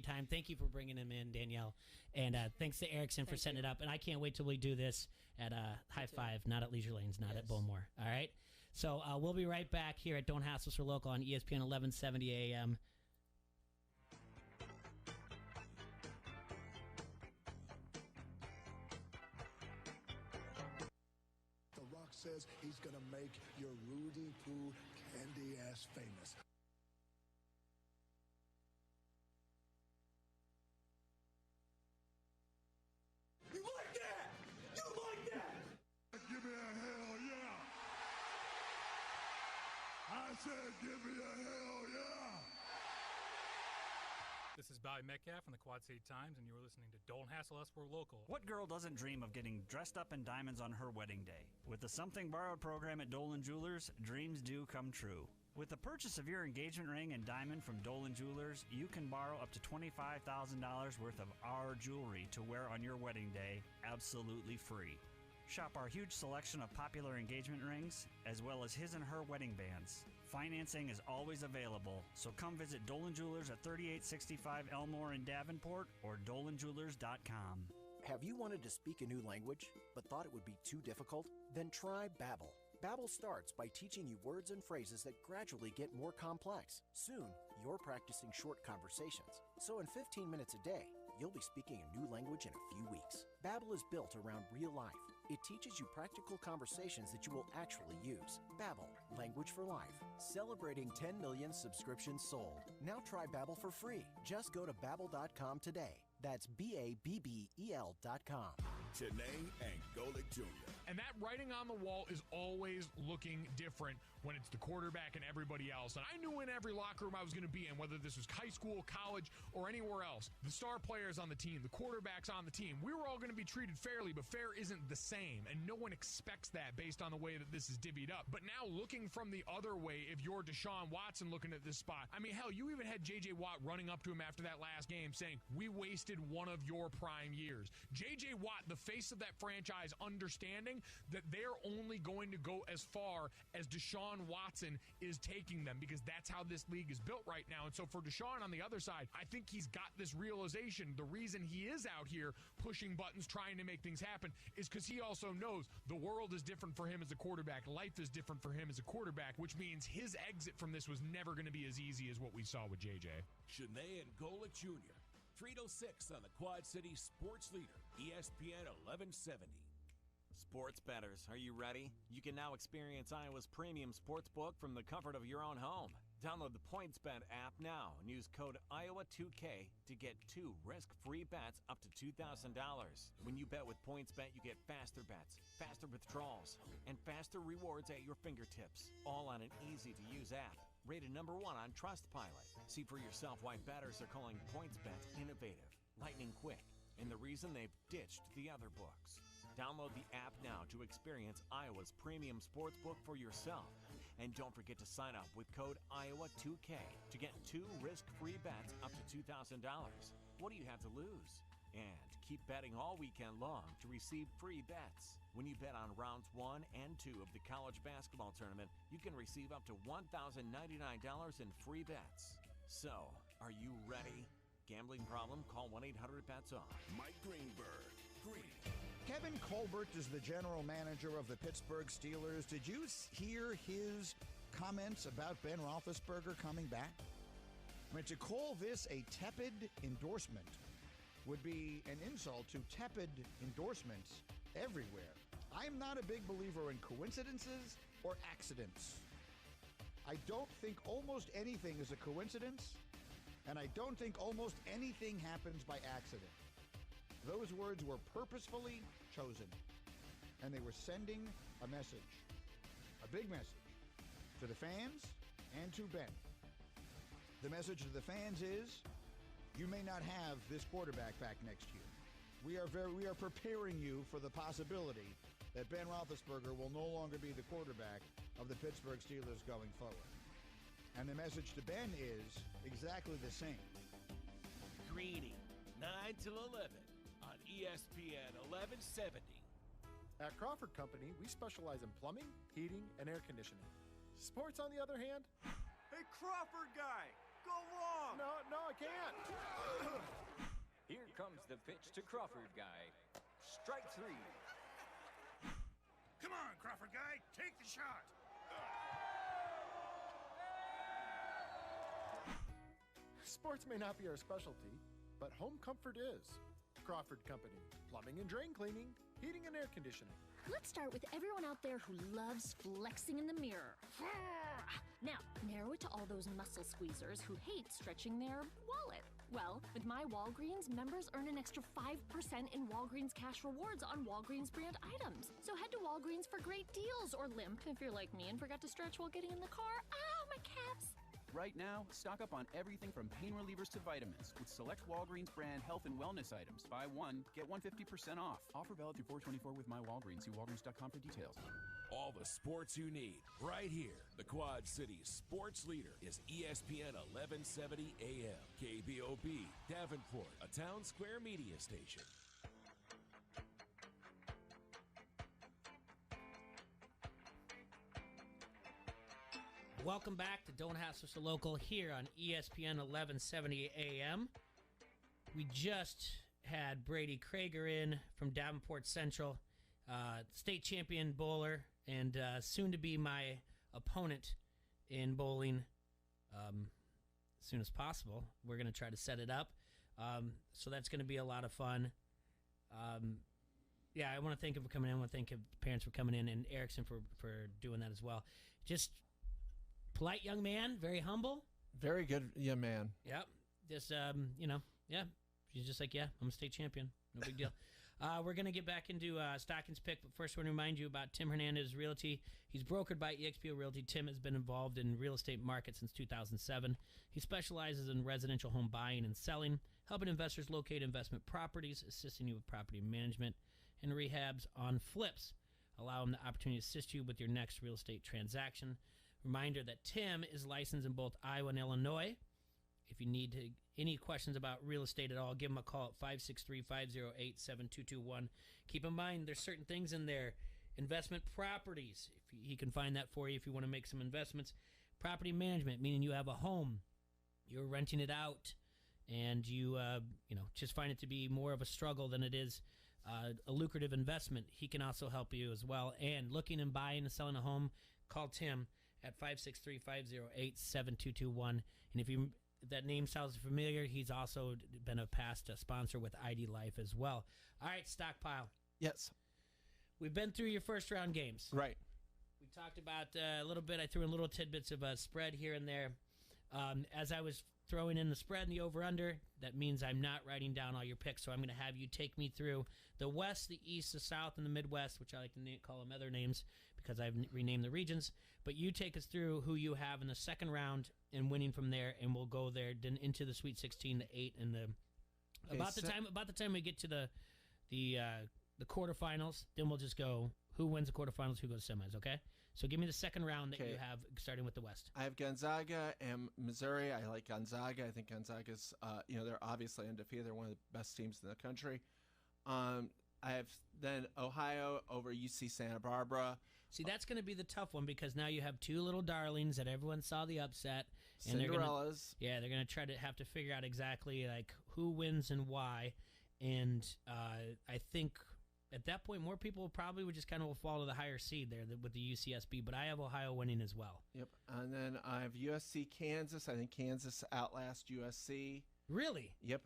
time. Thank you for bringing him in, Danielle. And thanks to Erickson for setting it up. And I can't wait till we do this at High Five, not at Leisure Lanes, not at Bowmore. All right? So we'll be right back here at Don't Hassle So Local on ESPN 1170 AM. Says he's gonna make your Rudy Poo candy ass famous. You like that? You like that? Give me a hell yeah! I said give me a hell yeah! This is Bobby Metcalf from the Quad City Times, and you're listening to Don't Hassle Us, We're Local. What girl doesn't dream of getting dressed up in diamonds on her wedding day? With the Something Borrowed program at Dolan Jewelers, dreams do come true. With the purchase of your engagement ring and diamond from Dolan Jewelers, you can borrow up to $25,000 worth of our jewelry to wear on your wedding day, absolutely free. Shop our huge selection of popular engagement rings, as well as his and her wedding bands. Financing is always available, so come visit Dolan Jewelers at 3865 Elmore in Davenport or dolanjewelers.com. Have you wanted to speak a new language, but thought it would be too difficult? Then try Babbel. Babbel starts by teaching you words and phrases that gradually get more complex. Soon, you're practicing short conversations, so in 15 minutes a day, you'll be speaking a new language in a few weeks. Babbel is built around real life. It teaches you practical conversations that you will actually use. Babbel, language for life. Celebrating 10 million subscriptions sold. Now try Babbel for free. Just go to babbel.com today. That's BABBEL.com. Janae and Golick Jr. And that writing on the wall is always looking different when it's the quarterback and everybody else. And I knew in every locker room I was going to be in, whether this was high school, college, or anywhere else, the star players on the team, the quarterbacks on the team, we were all going to be treated fairly, but fair isn't the same. And no one expects that based on the way that this is divvied up. But now looking from the other way, if you're Deshaun Watson looking at this spot, I mean, hell, you even had J.J. Watt running up to him after that last game saying, we wasted one of your prime years. J.J. Watt, the face of that franchise, understanding saying that they're only going to go as far as Deshaun Watson is taking them, because that's how this league is built right now. And so for Deshaun on the other side, I think he's got this realization. The reason he is out here pushing buttons, trying to make things happen, is because he also knows the world is different for him as a quarterback. Life is different for him as a quarterback, which means his exit from this was never going to be as easy as what we saw with JJ. Shanae and Golick Jr., 306 on the Quad City Sports Leader, ESPN 1170. Sports bettors, are you ready? You can now experience Iowa's premium sports book from the comfort of your own home. Download the PointsBet app now and use code Iowa2K to get 2 risk-free bets up to $2,000. When you bet with PointsBet, you get faster bets, faster withdrawals, and faster rewards at your fingertips, all on an easy-to-use app. Rated #1 on Trustpilot. See for yourself why bettors are calling PointsBet innovative, lightning quick, and the reason they've ditched the other books. Download the app now to experience Iowa's premium sportsbook for yourself. And don't forget to sign up with code Iowa2K to get 2 risk-free bets up to $2,000. What do you have to lose? And keep betting all weekend long to receive free bets. When you bet on rounds 1 and 2 of the college basketball tournament, you can receive up to $1,099 in free bets. So, are you ready? Gambling problem? Call 1-800-BETS-OFF. Mike Greenberg, Green. Kevin Colbert is the general manager of the Pittsburgh Steelers. Did you hear his comments about Ben Roethlisberger coming back? I mean, to call this a tepid endorsement would be an insult to tepid endorsements everywhere. I'm not a big believer in coincidences or accidents. I don't think almost anything is a coincidence, and I don't think almost anything happens by accident. Those words were purposefully chosen, and they were sending a message, a big message, to the fans and to Ben. The message to the fans is, you may not have this quarterback back next year. We are preparing you for the possibility that Ben Roethlisberger will no longer be the quarterback of the Pittsburgh Steelers going forward. And the message to Ben is exactly the same. Greeny, 9 till 11 on ESPN 1170. At Crawford Company, we specialize in plumbing, heating, and air conditioning. Sports, on the other hand... Hey, Crawford guy, go long! No, I can't. Here comes the pitch to Crawford guy. Strike 3. Come on, Crawford guy, take the shot! Sports may not be our specialty, but home comfort is. Crawford Company, plumbing and drain cleaning, heating and air conditioning. Let's start with everyone out there who loves flexing in the mirror. Now, narrow it to all those muscle squeezers who hate stretching their wallet. Well, with my Walgreens, members earn an extra 5% in Walgreens cash rewards on Walgreens brand items. So head to Walgreens for great deals, or limp if you're like me and forgot to stretch while getting in the car. Ow, my calves! Right now, stock up on everything from pain relievers to vitamins with select Walgreens brand health and wellness items. Buy one, get one 50% off. Offer valid through 4/24 with My Walgreens. See Walgreens.com for details. All the sports you need right here. The Quad Cities sports leader is ESPN 1170 AM. KBOB, Davenport, a town square media station. Welcome back to Don't Hassle So Local here on ESPN 1170 AM. We just had Brady Krager in from Davenport Central, state champion bowler, and soon to be my opponent in bowling as soon as possible. We're going to try to set it up. So that's going to be a lot of fun. Yeah, I want to thank him for coming in. I want to thank his parents for coming in, and Erickson for doing that as well. Just polite young man, very humble. Very good, yeah, man. Yep. Just, yeah. She's just like, yeah, I'm a state champion. No big deal. We're going to get back into Stockings pick, but first I want to remind you about Tim Hernandez Realty. He's brokered by eXp Realty. Tim has been involved in real estate market since 2007. He specializes in residential home buying and selling, helping investors locate investment properties, assisting you with property management, and rehabs on flips. Allow him the opportunity to assist you with your next real estate transaction. Reminder that Tim is licensed in both Iowa and Illinois. If you need any questions about real estate at all, give him a call at 563-508-7221. Keep in mind, there's certain things in there. Investment properties. He can find that for you if you want to make some investments. Property management, meaning you have a home, you're renting it out, and you just find it to be more of a struggle than it is a lucrative investment. He can also help you as well. And looking and buying and selling a home, call Tim at 563-508-7221. And if that name sounds familiar, he's also been a past sponsor with ID Life as well. All right, Stockpile. Yes. We've been through your first round games. Right. We talked about a little bit. I threw in little tidbits of a spread here and there. As I was throwing in the spread and the over-under, that means I'm not writing down all your picks, so I'm going to have you take me through the West, the East, the South, and the Midwest, which I like to call them other names because I've renamed the regions. But you take us through who you have in the second round and winning from there, and we'll go there then into the Sweet 16, the 8, and the about the time we get to the quarterfinals, then we'll just go who wins the quarterfinals, who goes semis. Okay. So give me the second round that you have, starting with the West. I have Gonzaga and Missouri. I like Gonzaga. I think Gonzaga's, they're obviously undefeated. They're one of the best teams in the country. I have then Ohio over UC Santa Barbara. See, that's going to be the tough one because now you have two little darlings that everyone saw the upset. And Cinderellas. They're going to try to have to figure out exactly like who wins and why. And I think at that point, more people probably would just kind of fall to the higher seed there with the UCSB, but I have Ohio winning as well. Yep. And then I have USC, Kansas. I think Kansas outlasts USC. Really? Yep.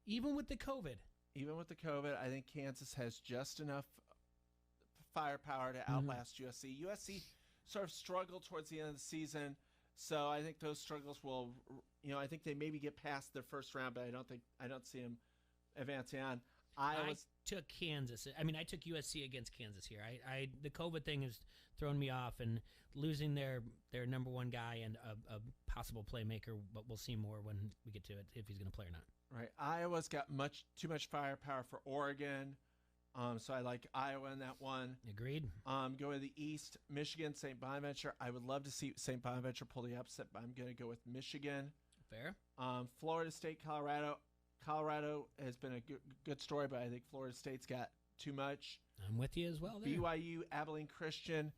Even with the COVID, I think Kansas has just enough firepower to outlast USC. USC sort of struggled towards the end of the season, so I think those struggles will, I think they maybe get past their first round, but I don't see them advancing on. I took Kansas. I mean, I took USC against Kansas here. The COVID thing has thrown me off, and losing their number one guy and a possible playmaker, but we'll see more when we get to it if he's going to play or not. Right. Iowa's got too much firepower for Oregon, so I like Iowa in that one. Agreed. Go to the East, Michigan, St. Bonaventure. I would love to see St. Bonaventure pull the upset, but I'm going to go with Michigan. Fair. Florida State, Colorado. Colorado has been a good story, but I think Florida State's got too much. I'm with you as well there. BYU, Abilene Christian.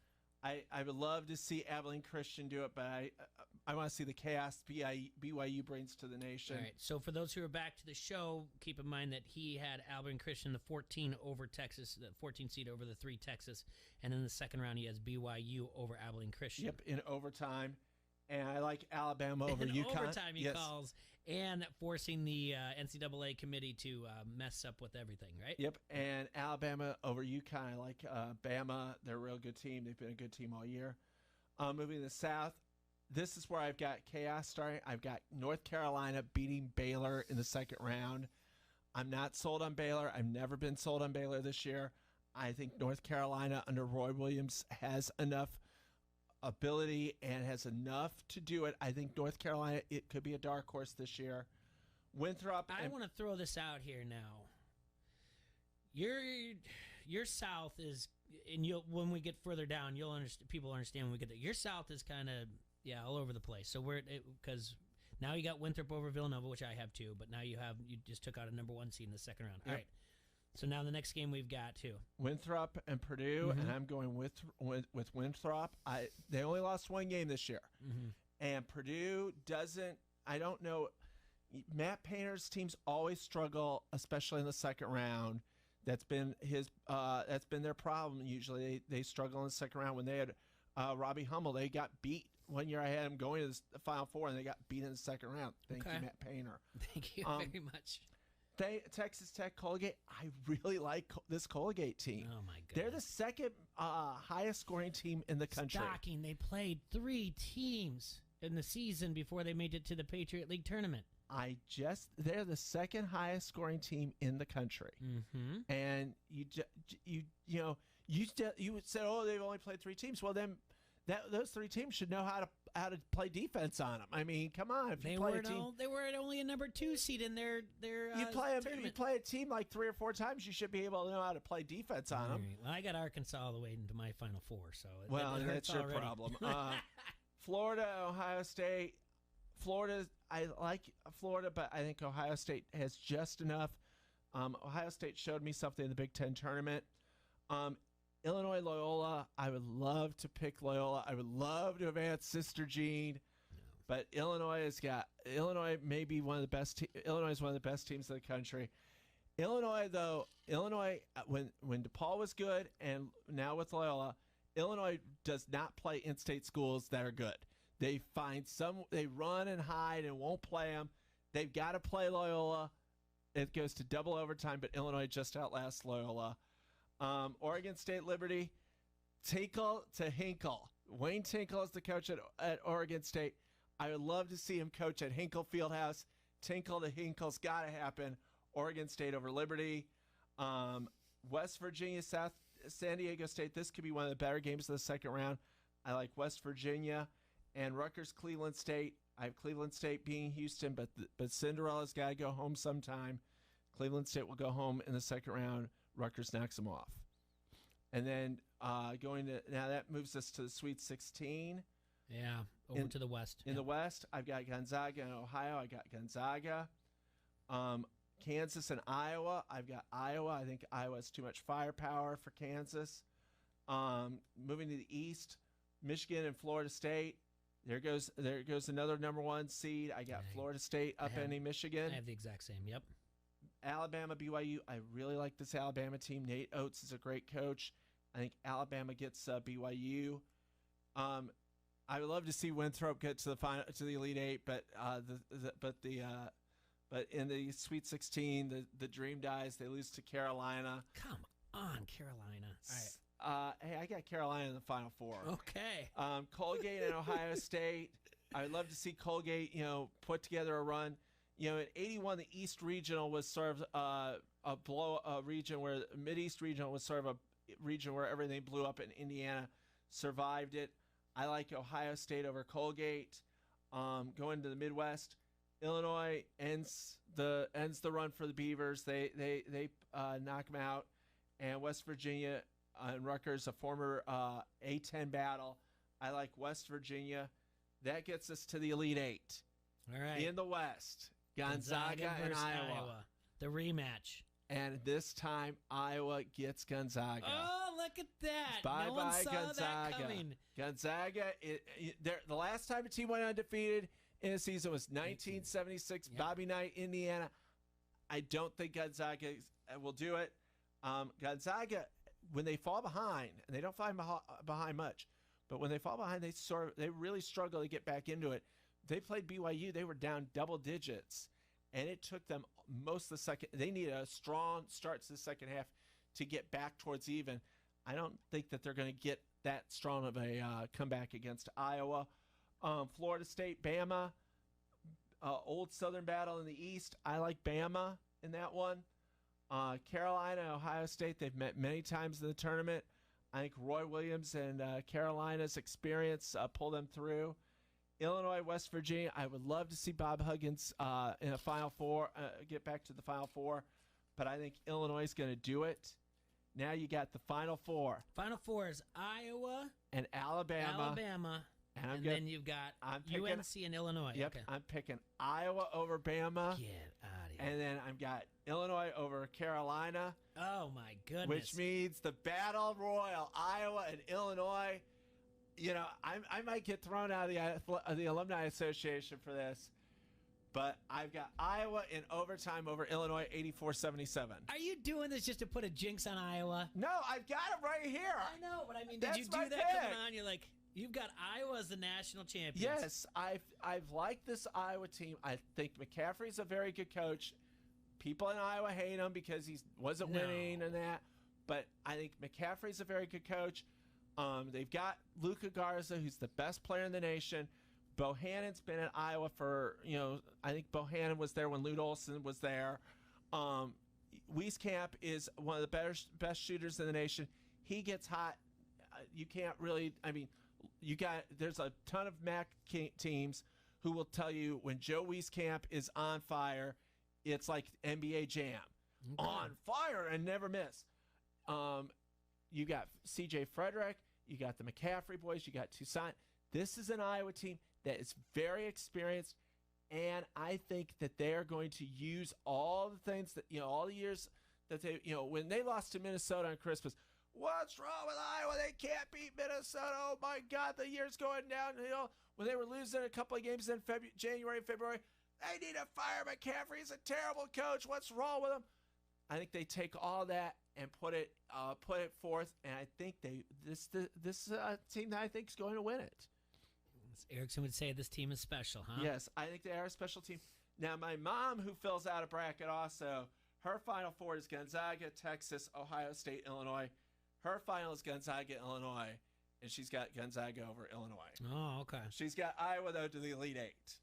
I would love to see Abilene Christian do it, but I want to see the chaos BYU brings to the nation. All right, so for those who are back to the show, keep in mind that he had Abilene Christian, the 14 over Texas, the 14 seed over the 3 Texas, and in the second round he has BYU over Abilene Christian. Yep, in overtime. And I like Alabama over in UConn. Overtime he calls, and forcing the NCAA committee to mess up with everything, right? Yep, and Alabama over UConn. I like Bama. They're a real good team. They've been a good team all year. Moving to the South, this is where I've got chaos starting. I've got North Carolina beating Baylor in the second round. I'm not sold on Baylor. I've never been sold on Baylor this year. I think North Carolina under Roy Williams has enough ability and has enough to do it. I think North Carolina, it could be a dark horse this year. Winthrop. I want to throw this out here now. Your South is, and when we get further down, people understand when we get there. Your South is kind of all over the place. So because now you got Winthrop over Villanova, which I have too, but now you just took out a number 1 seed in the second round. All right. So now the next game we've got too. Winthrop and Purdue, and I'm going with Winthrop. They only lost 1 game this year, and Purdue doesn't. I don't know. Matt Painter's teams always struggle, especially in the second round. That's been that's been their problem. Usually they struggle in the second round. When they had Robbie Hummel, they got beat. 1 year I had them going to the Final Four, and they got beat in the second round. Thank you, Matt Painter. Thank you very much. Texas Tech, Colgate. I really like this Colgate team. Oh my god, they're the second highest scoring team in the country. Shocking! They played 3 teams in the season before they made it to the Patriot League tournament. They're the second highest scoring team in the country, and you said, oh, they've only played 3 teams. Well, then those 3 teams should know how to play defense on them. I mean, come on. If they were only a number 2 seed in their tournament. You play a team like 3 or 4 times, you should be able to know how to play defense on them. Well, I got Arkansas all the way into my Final Four, so that's your problem. Florida, Ohio State. I like Florida, but I think Ohio State has just enough Ohio State showed me something in the Big Ten tournament. Illinois Loyola, I would love to pick Loyola. I would love to advance Sister Jean, but Illinois may be one of the best. Illinois is one of the best teams in the country. Illinois, when DePaul was good, and now with Loyola, Illinois does not play in-state schools that are good. They run and hide and won't play them. They've got to play Loyola. It goes to double overtime, but Illinois just outlasts Loyola. Oregon State Liberty, Tinkle to Hinkle. Wayne Tinkle is the coach at Oregon State. I would love to see him coach at Hinkle Fieldhouse. Tinkle to Hinkle's got to happen. Oregon State over Liberty. West Virginia, San Diego State. This could be one of the better games of the second round. I like West Virginia. And Rutgers, Cleveland State. I have Cleveland State being Houston, but Cinderella's got to go home sometime. Cleveland State will go home in the second round. Rutgers knocks them off. And then now that moves us to the Sweet 16. Yeah, over to the West. In the West, I've got Gonzaga and Ohio. I got Gonzaga. Kansas and Iowa. I've got Iowa. I think Iowa has too much firepower for Kansas. Moving to the East, Michigan and Florida State. There goes another number one seed. I got Florida State upending Michigan. I have the exact same. Yep. Alabama, BYU. I really like this Alabama team. Nate Oates is a great coach. I think Alabama gets BYU. I would love to see Winthrop get to the Elite Eight, but in the Sweet 16, the dream dies. They lose to Carolina. Come on, Carolina. All right. Hey, I got Carolina in the Final Four. Okay. Colgate and Ohio State. I would love to see Colgate, put together a run. In '81, the East Regional was sort of a region where the Mid-East Regional was sort of a region where everything blew up, and Indiana survived it. I like Ohio State over Colgate. Going to the Midwest, Illinois ends the run for the Beavers. They knock them out, and West Virginia and Rutgers, a former A-10 battle. I like West Virginia. That gets us to the Elite Eight. All right. In the West, Gonzaga and Iowa. The rematch. And this time, Iowa gets Gonzaga. Oh, look at that. Bye-bye, no one saw Gonzaga. that coming. Gonzaga, the last time a team went undefeated in a season was 1976, Yep. Bobby Knight, Indiana. I don't think Gonzaga will do it. Gonzaga, when they fall behind, and they don't fall behind much, but when they fall behind, they really struggle to get back into it. They played BYU. They were down double digits, and it took them most of the second. They need a strong start to the second half to get back towards even. I don't think that they're going to get that strong of a comeback against Iowa. Florida State, Bama, old Southern battle in the East. I like Bama in that one. Carolina, Ohio State, they've met many times in the tournament. I think Roy Williams and Carolina's experience pull them through. Illinois, West Virginia, I would love to see Bob Huggins in a Final Four, get back to the Final Four, but I think Illinois is going to do it. Now you got the Final Four. Final Four is Iowa and Alabama. And then you've got UNC and Illinois. Yep, okay. I'm picking Iowa over Bama. Get out of here. And then I've got Illinois over Carolina. Oh, my goodness. Which means the Battle Royal, Iowa and Illinois. I might get thrown out of the Alumni Association for this, but I've got Iowa in overtime over Illinois, 84-77. Are you doing this just to put a jinx on Iowa? No, I've got it right here. I know, but I mean, did you do that coming on? You're like, you've got Iowa as the national champions. Yes, I've liked this Iowa team. I think McCaffrey's a very good coach. People in Iowa hate him because he wasn't winning and that, but I think McCaffrey's a very good coach. They've got Luka Garza, who's the best player in the nation. Bohannon's been at Iowa for, I think Bohannon was there when Lute Olson was there. Wieskamp is one of the best shooters in the nation. He gets hot. You can't really, there's a ton of MAC teams who will tell you when Joe Wieskamp is on fire, it's like NBA Jam. Okay. On fire and never miss. You got C.J. Frederick. You got the McCaffrey boys. You got Toussaint. This is an Iowa team that is very experienced, And I think that they are going to use all the things that, all the years that they, when they lost to Minnesota on Christmas, what's wrong with Iowa? They can't beat Minnesota. Oh, my God, the year's going downhill. When they were losing a couple of games in January and February, they need to fire McCaffrey. He's a terrible coach. What's wrong with him? I think they take all that and put it forth, and I think this team that I think is going to win it. As Erickson would say, this team is special, huh? Yes, I think they are a special team. Now, my mom, who fills out a bracket also, her Final Four is Gonzaga, Texas, Ohio State, Illinois. Her final is Gonzaga, Illinois, and she's got Gonzaga over Illinois. Oh, okay. She's got Iowa, though, to the Elite Eight.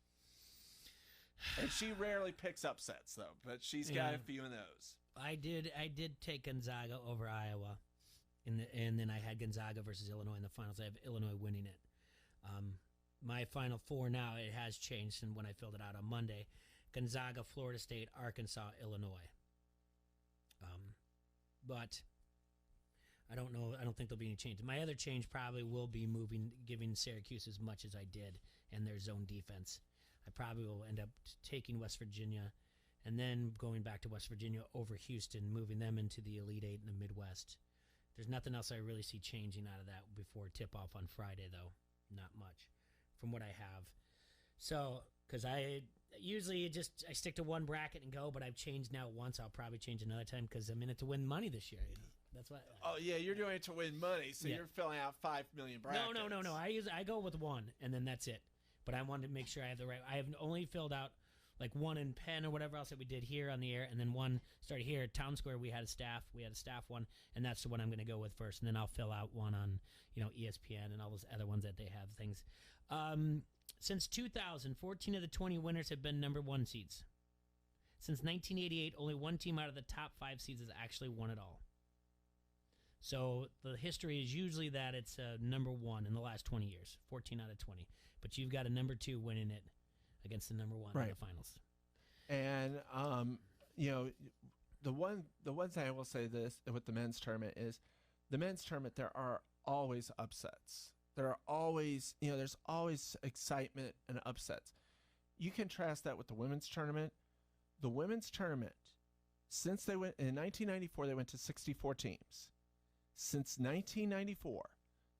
And she rarely picks upsets, though, but she's got a few in those. I did take Gonzaga over Iowa, and then I had Gonzaga versus Illinois in the finals. I have Illinois winning it. My Final Four now, it has changed from when I filled it out on Monday. Gonzaga, Florida State, Arkansas, Illinois. But I don't know. I don't think there'll be any change. My other change probably will be giving Syracuse as much as I did and their zone defense. I probably will end up taking West Virginia and then going back to West Virginia over Houston, moving them into the Elite Eight in the Midwest. There's nothing else I really see changing out of that before tip-off on Friday, though. Not much from what I have. So, because I usually I stick to one bracket and go, but I've changed now once. I'll probably change another time because I'm in it to win money this year. That's what. Oh yeah, you're doing it to win money, so you're filling out 5 million brackets. No. I go with one, and then that's it. But I wanted to make sure I have the right. I have only filled out like one in Penn or whatever else that we did here on the air, and then one started here at Town Square. We had a staff one, and that's the one I'm going to go with first, and then I'll fill out one on ESPN and all those other ones that they have things. Since 2000, 14 of the 20 winners have been number one seeds. Since 1988, only one team out of the top 5 seeds has actually won it all. So the history is usually that it's number one in the last 20 years, 14 out of 20. But you've got a number 2 winning it against the number 1 in the finals. And the one thing I will say this with the men's tournament is, the men's tournament there are always upsets. There are always there's always excitement and upsets. You contrast that with the women's tournament. The women's tournament, since they went in 1994, they went to 64 teams. Since 1994,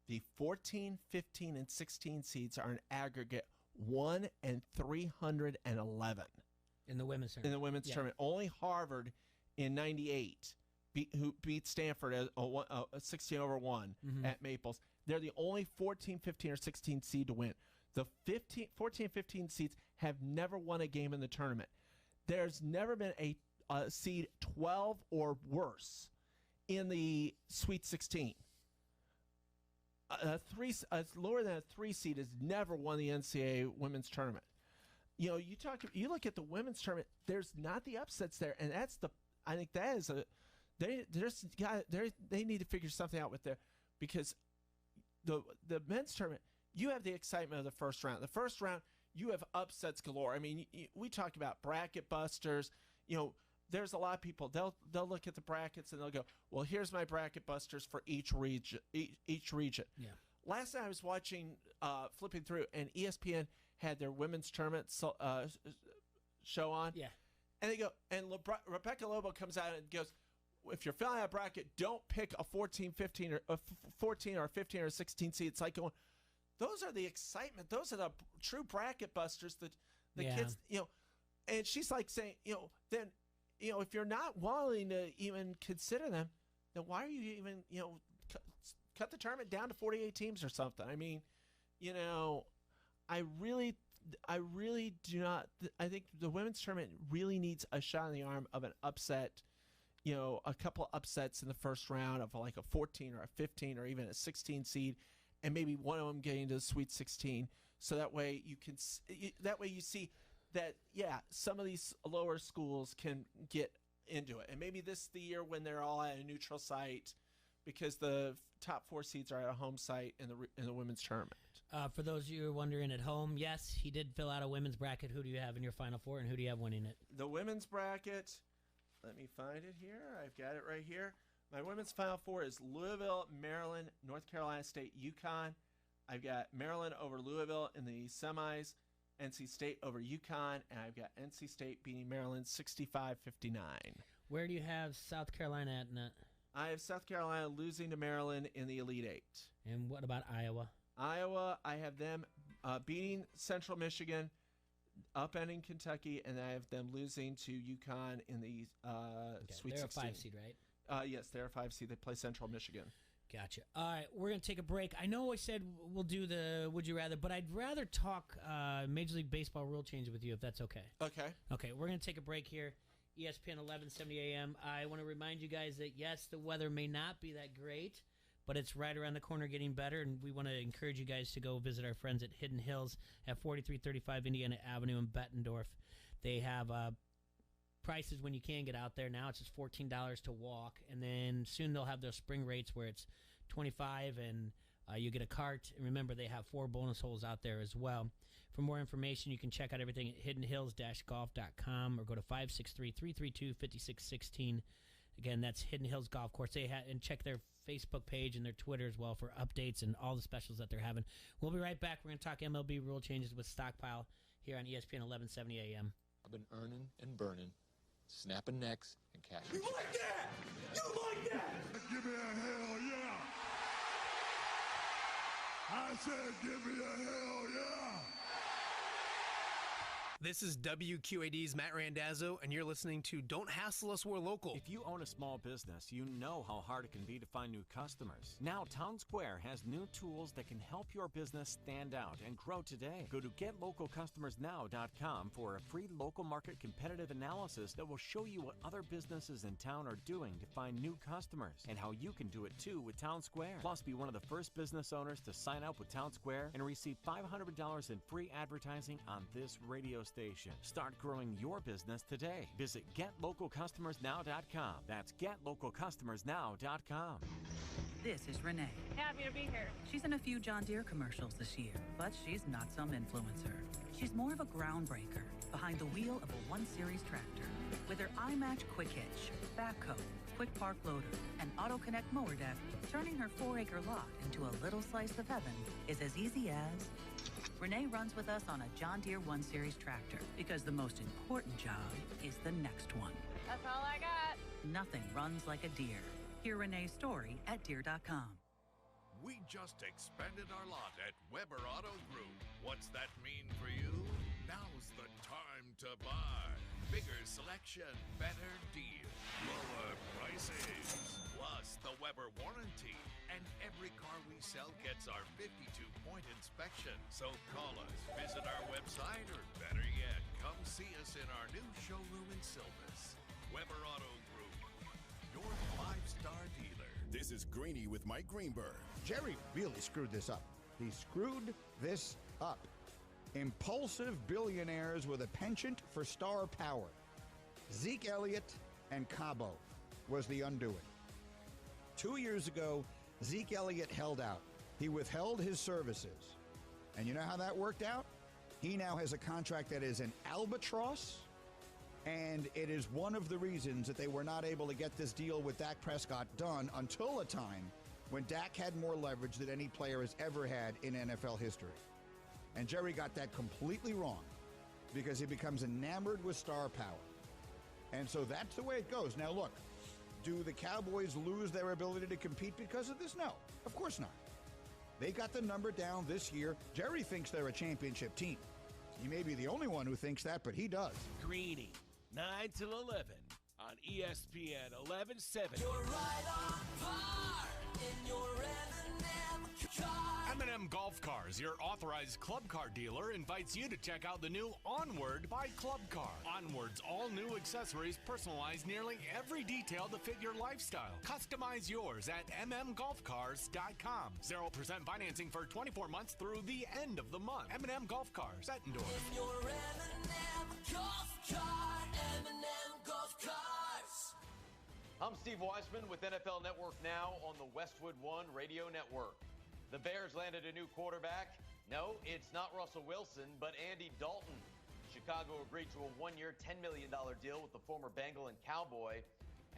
the 14, 15, and 16 seeds are an aggregate 1 and 311 in the women's tournament. In the women's tournament, only Harvard in '98 who beat Stanford at 16-1 at Maples. They're the only 14, 15, or 16 seed to win. The 14, 15 seeds have never won a game in the tournament. There's never been a seed 12 or worse in the Sweet 16. Lower than a 3 seed has never won the NCAA women's tournament. You look at the women's tournament. There's not the upsets there, and I think that is they need to figure something out with there, because the men's tournament, you have the excitement of the first round. The first round, you have upsets galore. I mean, we talk about bracket busters. There's a lot of people, they'll look at the brackets and they'll go, well, here's my bracket busters for each region. Yeah. Last night I was watching, flipping through, and ESPN had their women's tournament show on. Yeah. And they go, and Rebecca Lobo comes out and goes, if you're filling out a bracket, don't pick a 14, 15, or a 14 or 15 or 16 seed. It's like going, those are the excitement. Those are the true bracket busters that the kids, and she's like saying, then, if you're not willing to even consider them, then why are you even, cut the tournament down to 48 teams or something? I mean, I really do not. I think the women's tournament really needs a shot in the arm of an upset. A couple upsets in the first round of like a 14 or a 15 or even a 16 seed, and maybe one of them getting to the Sweet 16. So that way you see that, some of these lower schools can get into it. And maybe this is the year when they're all at a neutral site, because the top 4 seeds are at a home site in the women's tournament. For those of you who are wondering at home, yes, he did fill out a women's bracket. Who do you have in your Final Four, and who do you have winning it? The women's bracket, let me find it here. I've got it right here. My women's Final Four is Louisville, Maryland, North Carolina State, UConn. I've got Maryland over Louisville in the semis, NC State over UConn, and I've got NC State beating Maryland 65-59. Where do you have South Carolina at in that? I have South Carolina losing to Maryland in the Elite Eight. And what about Iowa? Iowa, I have them beating Central Michigan, upending Kentucky, and I have them losing to UConn in the Sweet 16. They're a 5 seed, right? Yes, they're a 5 seed. They play Central Michigan. Gotcha. All right, we're going to take a break. I know I said we'll do the Would You Rather, but I'd rather talk Major League Baseball rule change with you, if that's okay. Okay. Okay, we're going to take a break here. ESPN 1170 AM. I want to remind you guys that, yes, the weather may not be that great, but it's right around the corner getting better, and we want to encourage you guys to go visit our friends at Hidden Hills at 4335 Indiana Avenue in Bettendorf. They have prices when you can get out there. Now it's just $14 to walk, and then soon they'll have those spring rates where it's $25 and you get a cart. And remember, they have 4 bonus holes out there as well. For more information, you can check out everything at hiddenhills-golf.com or go to 563-332-5616. Again, that's Hidden Hills Golf Course. And check their Facebook page and their Twitter as well for updates and all the specials that they're having. We'll be right back. We're going to talk MLB rule changes with Stockpile here on ESPN 1170 AM. I've been earning and burning, snapping necks and cashing. You like that? You like that? Give me a hell yeah! I said give me a hell yeah! This is WQAD's Matt Randazzo, and you're listening to Don't Hassle Us, We're Local. If you own a small business, you know how hard it can be to find new customers. Now, Town Square has new tools that can help your business stand out and grow today. Go to GetLocalCustomersNow.com for a free local market competitive analysis that will show you what other businesses in town are doing to find new customers and how you can do it too with Town Square. Plus, be one of the first business owners to sign up with Town Square and receive $500 in free advertising on this radio station. Start growing your business today. Visit GetLocalCustomersNow.com. That's GetLocalCustomersNow.com. This is Renee. Happy to be here. She's in a few John Deere commercials this year, but she's not some influencer. She's more of a groundbreaker behind the wheel of a 1 Series tractor. With her iMatch Quick Hitch, backhoe, Quick Park Loader, and Auto Connect mower deck, turning her 4-acre lot into a little slice of heaven is as easy as... Renee runs with us on a John Deere 1 Series tractor because the most important job is the next one. That's all I got. Nothing runs like a Deere. Hear Renee's story at Deere.com. We just expanded our lot at Weber Auto Group. What's that mean for you? Now's the time to buy. Bigger selection, better deal, lower prices. Plus the Weber warranty. And every car we sell gets our 52-point inspection. So call us, visit our website, or better yet, come see us in our new showroom in Silvis. Weber Auto Group, your 5-star dealer. This is Greeny with Mike Greenberg. Jerry really screwed this up. He screwed this up. Impulsive billionaires with a penchant for star power. Zeke Elliott and Cabo was the undoing. 2 years ago, Zeke Elliott held out. He withheld his services. And you know how that worked out? He now has a contract that is an albatross, and it is one of the reasons that they were not able to get this deal with Dak Prescott done until a time when Dak had more leverage than any player has ever had in NFL history. And Jerry got that completely wrong because he becomes enamored with star power. And so that's the way it goes. Now, look, do the Cowboys lose their ability to compete because of this? No, of course not. They got the number down this year. Jerry thinks they're a championship team. He may be the only one who thinks that, but he does. Greeny, 9 till 11 on ESPN 1170. You're right on par in your M&M car. M&M Golf Cars, your authorized club car dealer, invites you to check out the new Onward by Club Car. Onward's all-new accessories personalize nearly every detail to fit your lifestyle. Customize yours at mmgolfcars.com. 0% financing for 24 months through the end of the month. M&M Golf Cars, Bettendorf. In your M&M golf car, M&M golf cars. I'm Steve Weisman with NFL Network Now on the Westwood One Radio Network. The Bears landed a new quarterback. No, it's not Russell Wilson, but Andy Dalton. Chicago agreed to a 1-year, $10 million deal with the former Bengal and Cowboy.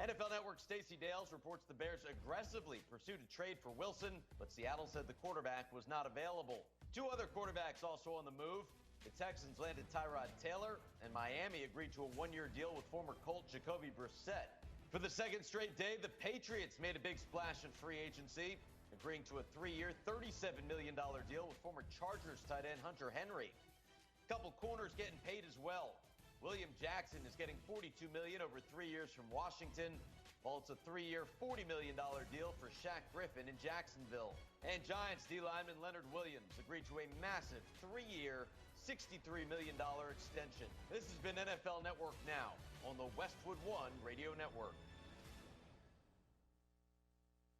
NFL Network's Stacey Dales reports the Bears aggressively pursued a trade for Wilson, but Seattle said the quarterback was not available. 2 other quarterbacks also on the move. The Texans landed Tyrod Taylor, and Miami agreed to a one-year deal with former Colt Jacoby Brissett. For the second straight day, the Patriots made a big splash in free agency, agreeing to a 3-year, $37 million deal with former Chargers tight end Hunter Henry. A couple corners getting paid as well. William Jackson is getting $42 million over 3 years from Washington, while it's a 3-year, $40 million deal for Shaq Griffin in Jacksonville. And Giants D lineman Leonard Williams agreed to a massive 3-year, $63 million extension. This has been NFL Network Now on the Westwood One Radio Network.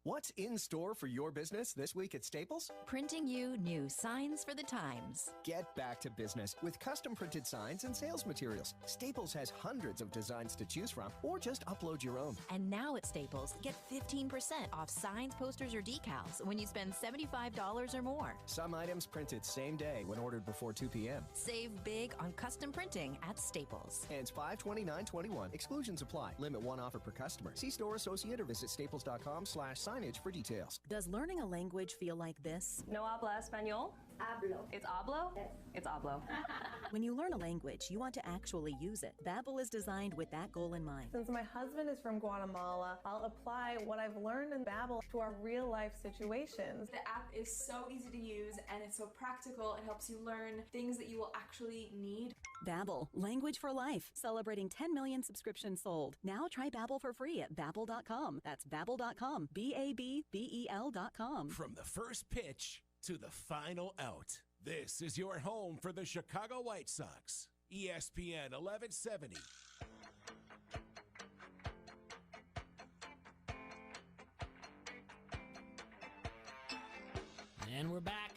What's in store for your business this week at Staples? Printing you new signs for the times. Get back to business with custom printed signs and sales materials. Staples has hundreds of designs to choose from, or just upload your own. And now at Staples, get 15% off signs, posters, or decals when you spend $75 or more. Some items printed same day when ordered before 2 p.m. Save big on custom printing at Staples. Ends 5/29/21. Exclusions apply. Limit one offer per customer. See store associate or visit staples.com/signage for details. Does learning a language feel like this? No habla español? Hablo. It's hablo? Yes. It's hablo. When you learn a language, you want to actually use it. Babbel is designed with that goal in mind. Since my husband is from Guatemala, I'll apply what I've learned in Babbel to our real-life situations. The app is so easy to use and it's so practical. It helps you learn things that you will actually need. Babbel, language for life. Celebrating 10 million subscriptions sold. Now try Babbel for free at Babbel.com. That's Babbel.com. Babbel.com. From the first pitch to the final out, this is your home for the Chicago White Sox. ESPN 1170. And we're back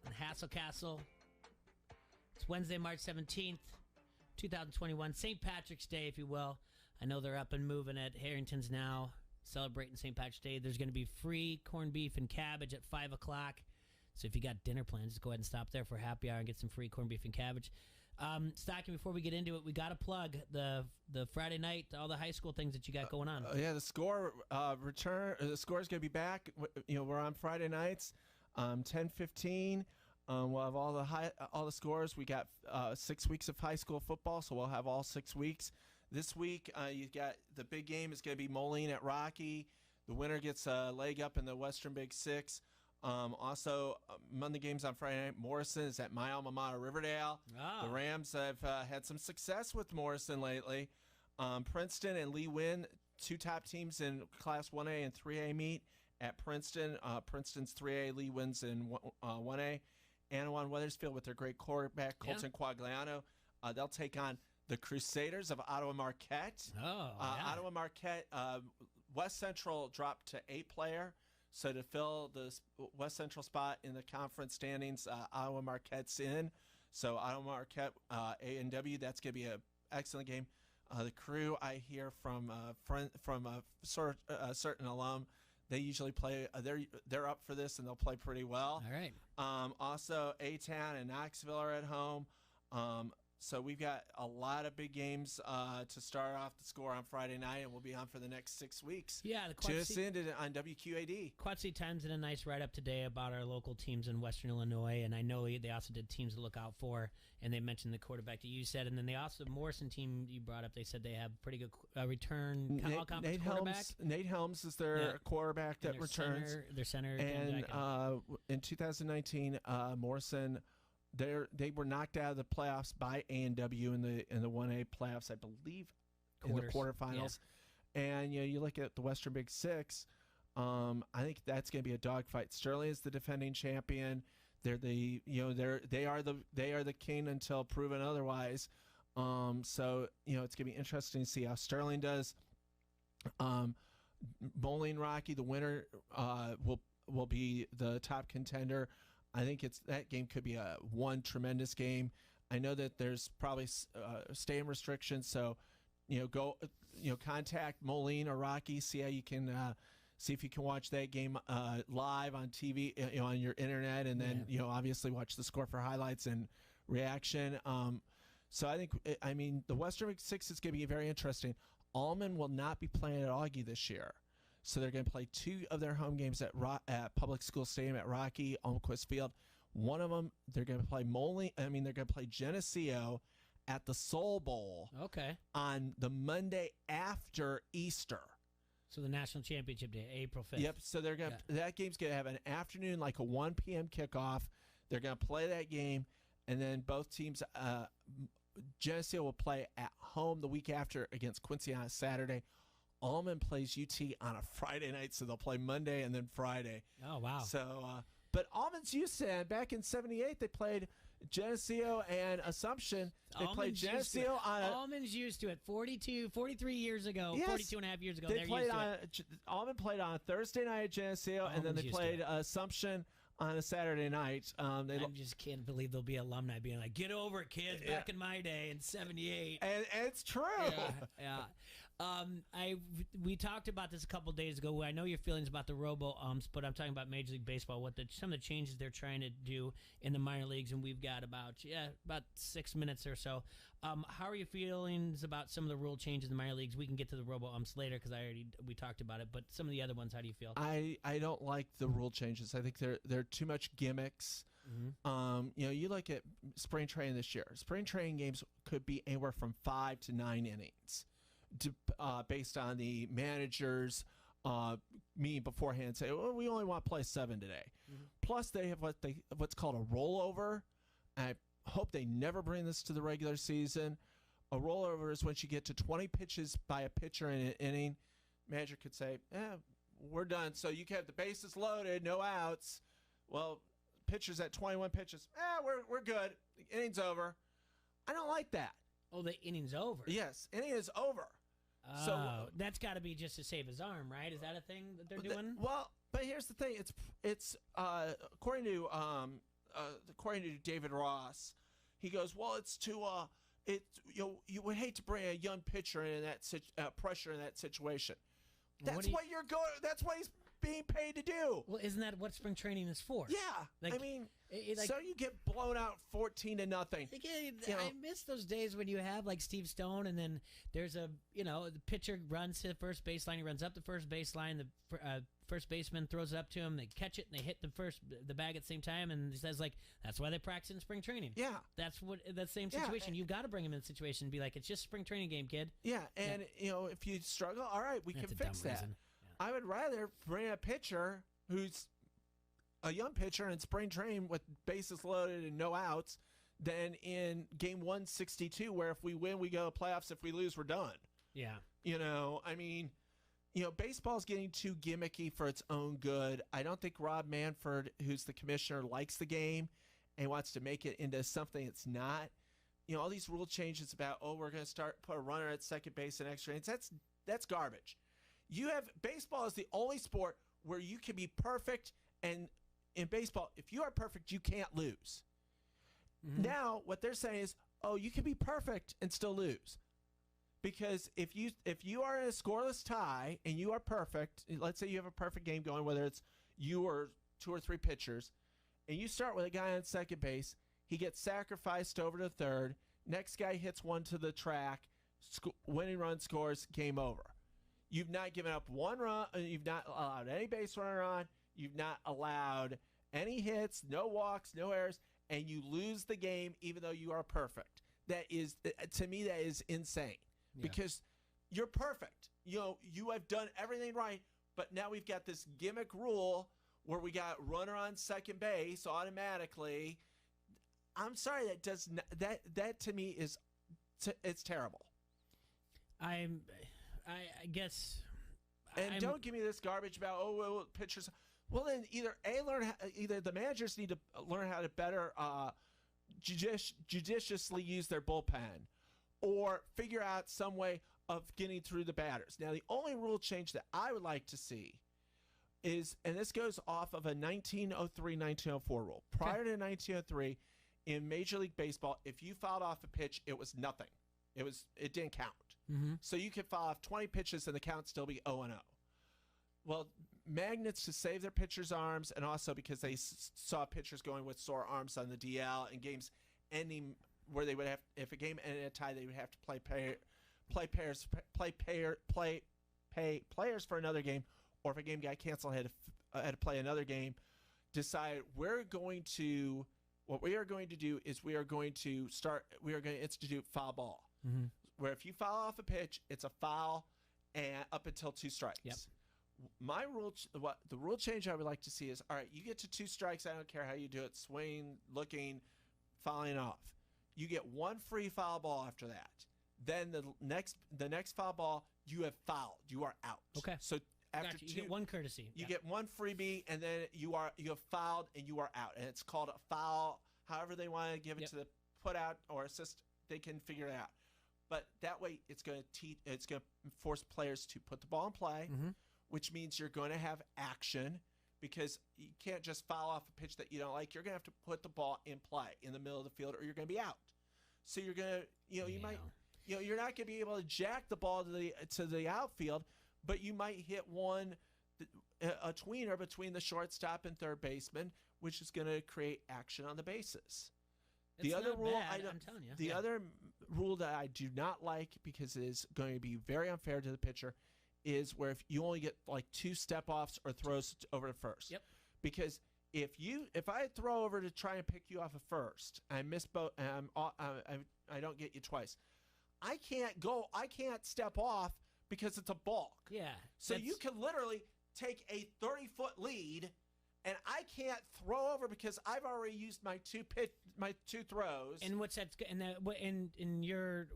on Hassel Castle. It's Wednesday, March 17th, 2021. St. Patrick's Day, if you will. I know they're up and moving at Harrington's now, celebrating St. Patrick's Day. There's going to be free corned beef and cabbage at 5 o'clock. So if you got dinner plans, just go ahead and stop there for happy hour and get some free corned beef and cabbage. Stocking, before we get into it, we got to plug the Friday night, all the high school things that you got going on. Yeah, the score return. The score is going to be back. We're on Friday nights, 10:15. We'll have all the scores. We got 6 weeks of high school football, so we'll have all 6 weeks. This week, you got the big game is going to be Moline at Rocky. The winner gets a leg up in the Western Big Six. Also, among the games on Friday night, Morrison is at my alma mater, Riverdale. The Rams have had some success with Morrison lately. Princeton and Lee Wynn, two top teams in Class 1A and 3A meet at Princeton. Princeton's 3A, Lee Wynn's in 1A. Anawan Weathersfield with their great quarterback, Colton Quagliano. They'll take on the Crusaders of Ottawa Marquette. Ottawa Marquette, West Central dropped to 8-player. So to fill the West Central spot in the conference standings, Ottawa Marquette's in. So Ottawa Marquette, A&W, that's going to be an excellent game. The Crew, I hear from a certain alum, they usually play. They're up for this and they'll play pretty well. All right. Also, A-Town and Knoxville are at home. So we've got a lot of big games to start off the score on Friday night, and we'll be on for the next 6 weeks. Yeah, the Quad Tune us in on WQAD. Quad City Times did a nice write-up today about our local teams in Western Illinois, and I know they also did teams to look out for, and they mentioned the quarterback that you said, and then they also, the Morrison team you brought up, they said they have pretty good return all-conference quarterback. Nate Helms is their quarterback that returns. Their center. And in 2019, Morrison... They were knocked out of the playoffs by A&W in the 1A playoffs, I believe, in the quarterfinals. Yeah. And you look at the Western Big Six. I think that's going to be a dogfight. Sterling is the defending champion. They are the king until proven otherwise. So it's going to be interesting to see how Sterling does. Moline Rocky, the winner, will be the top contender. I think that game could be one tremendous game. I know that there's probably stadium restrictions, so contact Moline or Rocky, see how you can see if you can watch that game live on TV, on your internet, and then obviously watch the score for highlights and reaction. So I think the Western Big Six is going to be very interesting. Allman will not be playing at Augie this year. So they're going to play two of their home games at Public School Stadium at Rocky, Almquist Field. One of them, they're going to play they're going to play Geneseo at the Soul Bowl. Okay. On the Monday after Easter. So the national championship day, April 5th. Yep. So they're gonna that game's gonna have an afternoon, like a 1 p.m. kickoff. They're gonna play that game, and then both teams. Geneseo will play at home the week after against Quincy on a Saturday. Almond plays UT on a Friday night, so they'll play Monday and then Friday. Oh wow! So, but Almond's used to that. Back in '78, they played Geneseo and Assumption. They played Geneseo on Almond's used to it 43 years ago, yes, 42 and a half years ago. They They're played used to on it. Almond played on a Thursday night at Geneseo, and then they played Assumption on a Saturday night. I just can't believe there'll be alumni being like, "Get over it, kids." Back in my day in '78, and it's true. Yeah. We talked about this a couple days ago. I know your feelings about the robo-umps, but I'm talking about Major League Baseball, some of the changes they're trying to do in the minor leagues, and we've got about 6 minutes or so. How are your feelings about some of the rule changes in the minor leagues? We can get to the robo-umps later because we talked about it, but some of the other ones, how do you feel? I don't like the rule changes. I think they're too much gimmicks. Mm-hmm. You look at spring training this year. Spring training games could be anywhere from 5 to 9 innings. Based on the managers meeting beforehand, say, well, we only want to play 7 today. Mm-hmm. Plus, they have what's called a rollover. I hope they never bring this to the regular season. A rollover is when you get to 20 pitches by a pitcher in an inning. Manager could say, we're done. So you can have the bases loaded, no outs. Well, pitchers at 21 pitches, we're good. The inning's over. I don't like that. Oh, the inning's over? Yes, inning is over. So that's got to be just to save his arm, right? Is that a thing that they're doing? Well, but here's the thing: it's according to David Ross, he goes, well, it's to you would hate to bring a young pitcher in that pressure in that situation. That's what you're going. That's what he's being paid to do. Well, isn't that what spring training is for? Yeah, I mean, so you get blown out 14-0. I miss those days when you have like Steve Stone, and then there's the pitcher runs to the first baseline, he runs up the first baseline, the first baseman throws it up to him, they catch it, and they hit the bag at the same time, and he says, like, that's why they practice in spring training. Yeah. That's that same situation. You've got to bring him in the situation and be like, it's just spring training game, kid. Yeah, and if you struggle, all right, we can fix that. Yeah. I would rather bring a pitcher who's a young pitcher in spring training with bases loaded and no outs than in game 162 where if we win, we go to playoffs. If we lose, we're done. Yeah. I mean, baseball's getting too gimmicky for its own good. I don't think Rob Manfred, who's the commissioner, likes the game and wants to make it into something it's not. All these rule changes about, we're going to put a runner at second base and extra innings. That's garbage. Baseball is the only sport where you can be perfect, and in baseball, if you are perfect, you can't lose. Mm-hmm. Now, what they're saying is, you can be perfect and still lose. Because if you are in a scoreless tie and you are perfect, let's say you have a perfect game going, whether it's you or 2 or 3 pitchers, and you start with a guy on second base, he gets sacrificed over to third, next guy hits one to the track, winning run scores, game over. You've not given up one run. You've not allowed any base runner on. You've not allowed any hits, no walks, no errors, and you lose the game even though you are perfect. That is, to me, that is insane because you're perfect. You have done everything right, but now we've got this gimmick rule where we got runner on second base automatically. I'm sorry, that to me is it's terrible. I guess. Don't give me this garbage about pitchers. Well, then either the managers need to learn how to better judiciously use their bullpen, or figure out some way of getting through the batters. Now, the only rule change that I would like to see is, and this goes off of a 1903-1904 rule. Prior to 1903, in Major League Baseball, if you fouled off a pitch, it was nothing. It didn't count. Mm-hmm. So you could foul off 20 pitches and the count still be 0-0. Well, magnets to save their pitchers' arms, and also because they saw pitchers going with sore arms on the DL and games ending where they would have, if a game ended a tie, they would have to pay players for another game, or if a game got canceled, had to play another game decide what we are going to do is we are going to institute foul ball, where if you foul off a pitch, it's a foul and up until 2 strikes. Yep. The rule change I would like to see is, all right, you get to 2 strikes. I don't care how you do it, swing, looking, fouling off. You get 1 free foul ball after that. Then the next foul ball, you have fouled. You are out. Okay. So after Gotcha. You get 1 courtesy. you get 1 freebie, and then you have fouled and you are out. And it's called a foul. However they want to give it to the put out or assist, they can figure it out. But that way, it's going to force players to put the ball in play, which means you're going to have action, because you can't just foul off a pitch that you don't like. You're going to have to put the ball in play in the middle of the field, or you're going to be out. So you're going to, you might, you're not going to be able to jack the ball to the outfield, but you might hit a tweener between the shortstop and third baseman, which is going to create action on the bases. It's The other not rule, bad, I'm telling you. the other rule that I do not like, because it is going to be very unfair to the pitcher, is where if you only get like 2 step offs or throws over to first. Yep. Because if I throw over to try and pick you off of first, and I miss both, and I don't get you twice, I can't step off because it's a balk. Yeah. So you can literally take a 30-foot lead, and I can't throw over because I've already used my 2 throws. And what's that? And your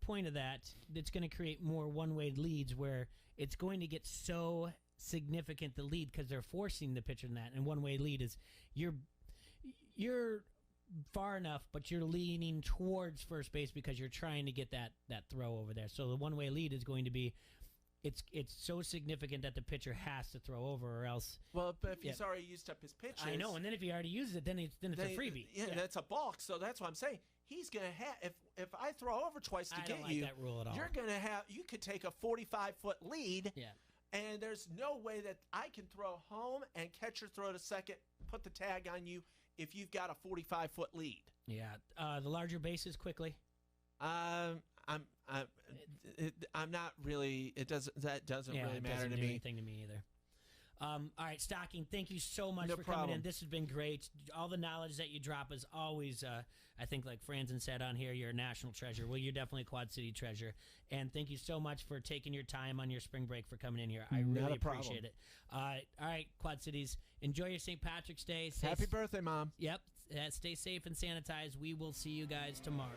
point of that, it's going to create more one-way leads, where it's going to get so significant, the lead, because they're forcing the pitcher in that. And one-way lead is you're far enough, but you're leaning towards first base because you're trying to get that throw over there. So the one-way lead is going to be, it's so significant that the pitcher has to throw over, or else. Well, but if he's already used up his pitches, I know, and then if he already uses it, then it's a freebie. Yeah, that's a balk. So that's what I'm saying. He's gonna have, if I throw over twice to I get don't like you, that rule at all. you're gonna have, you could take a 45-foot lead. Yeah. And there's no way that I can throw home and catcher throw to second, put the tag on you if you've got a 45-foot lead. Yeah. The larger bases quickly. I'm not really. That doesn't really matter doesn't to do me. anything to me either. All right, Stocking, thank you so much No for coming problem. in. This has been great. All the knowledge that you drop is always, I think, like Franzen said on here, you're a national treasure. Well, you're definitely a Quad City treasure. And thank you so much for taking your time on your spring break for coming in here. I Not really a problem. appreciate it. All right, Quad Cities, enjoy your St. Patrick's Day. Happy birthday, Mom. Yep. Stay safe and sanitized. We will see you guys tomorrow.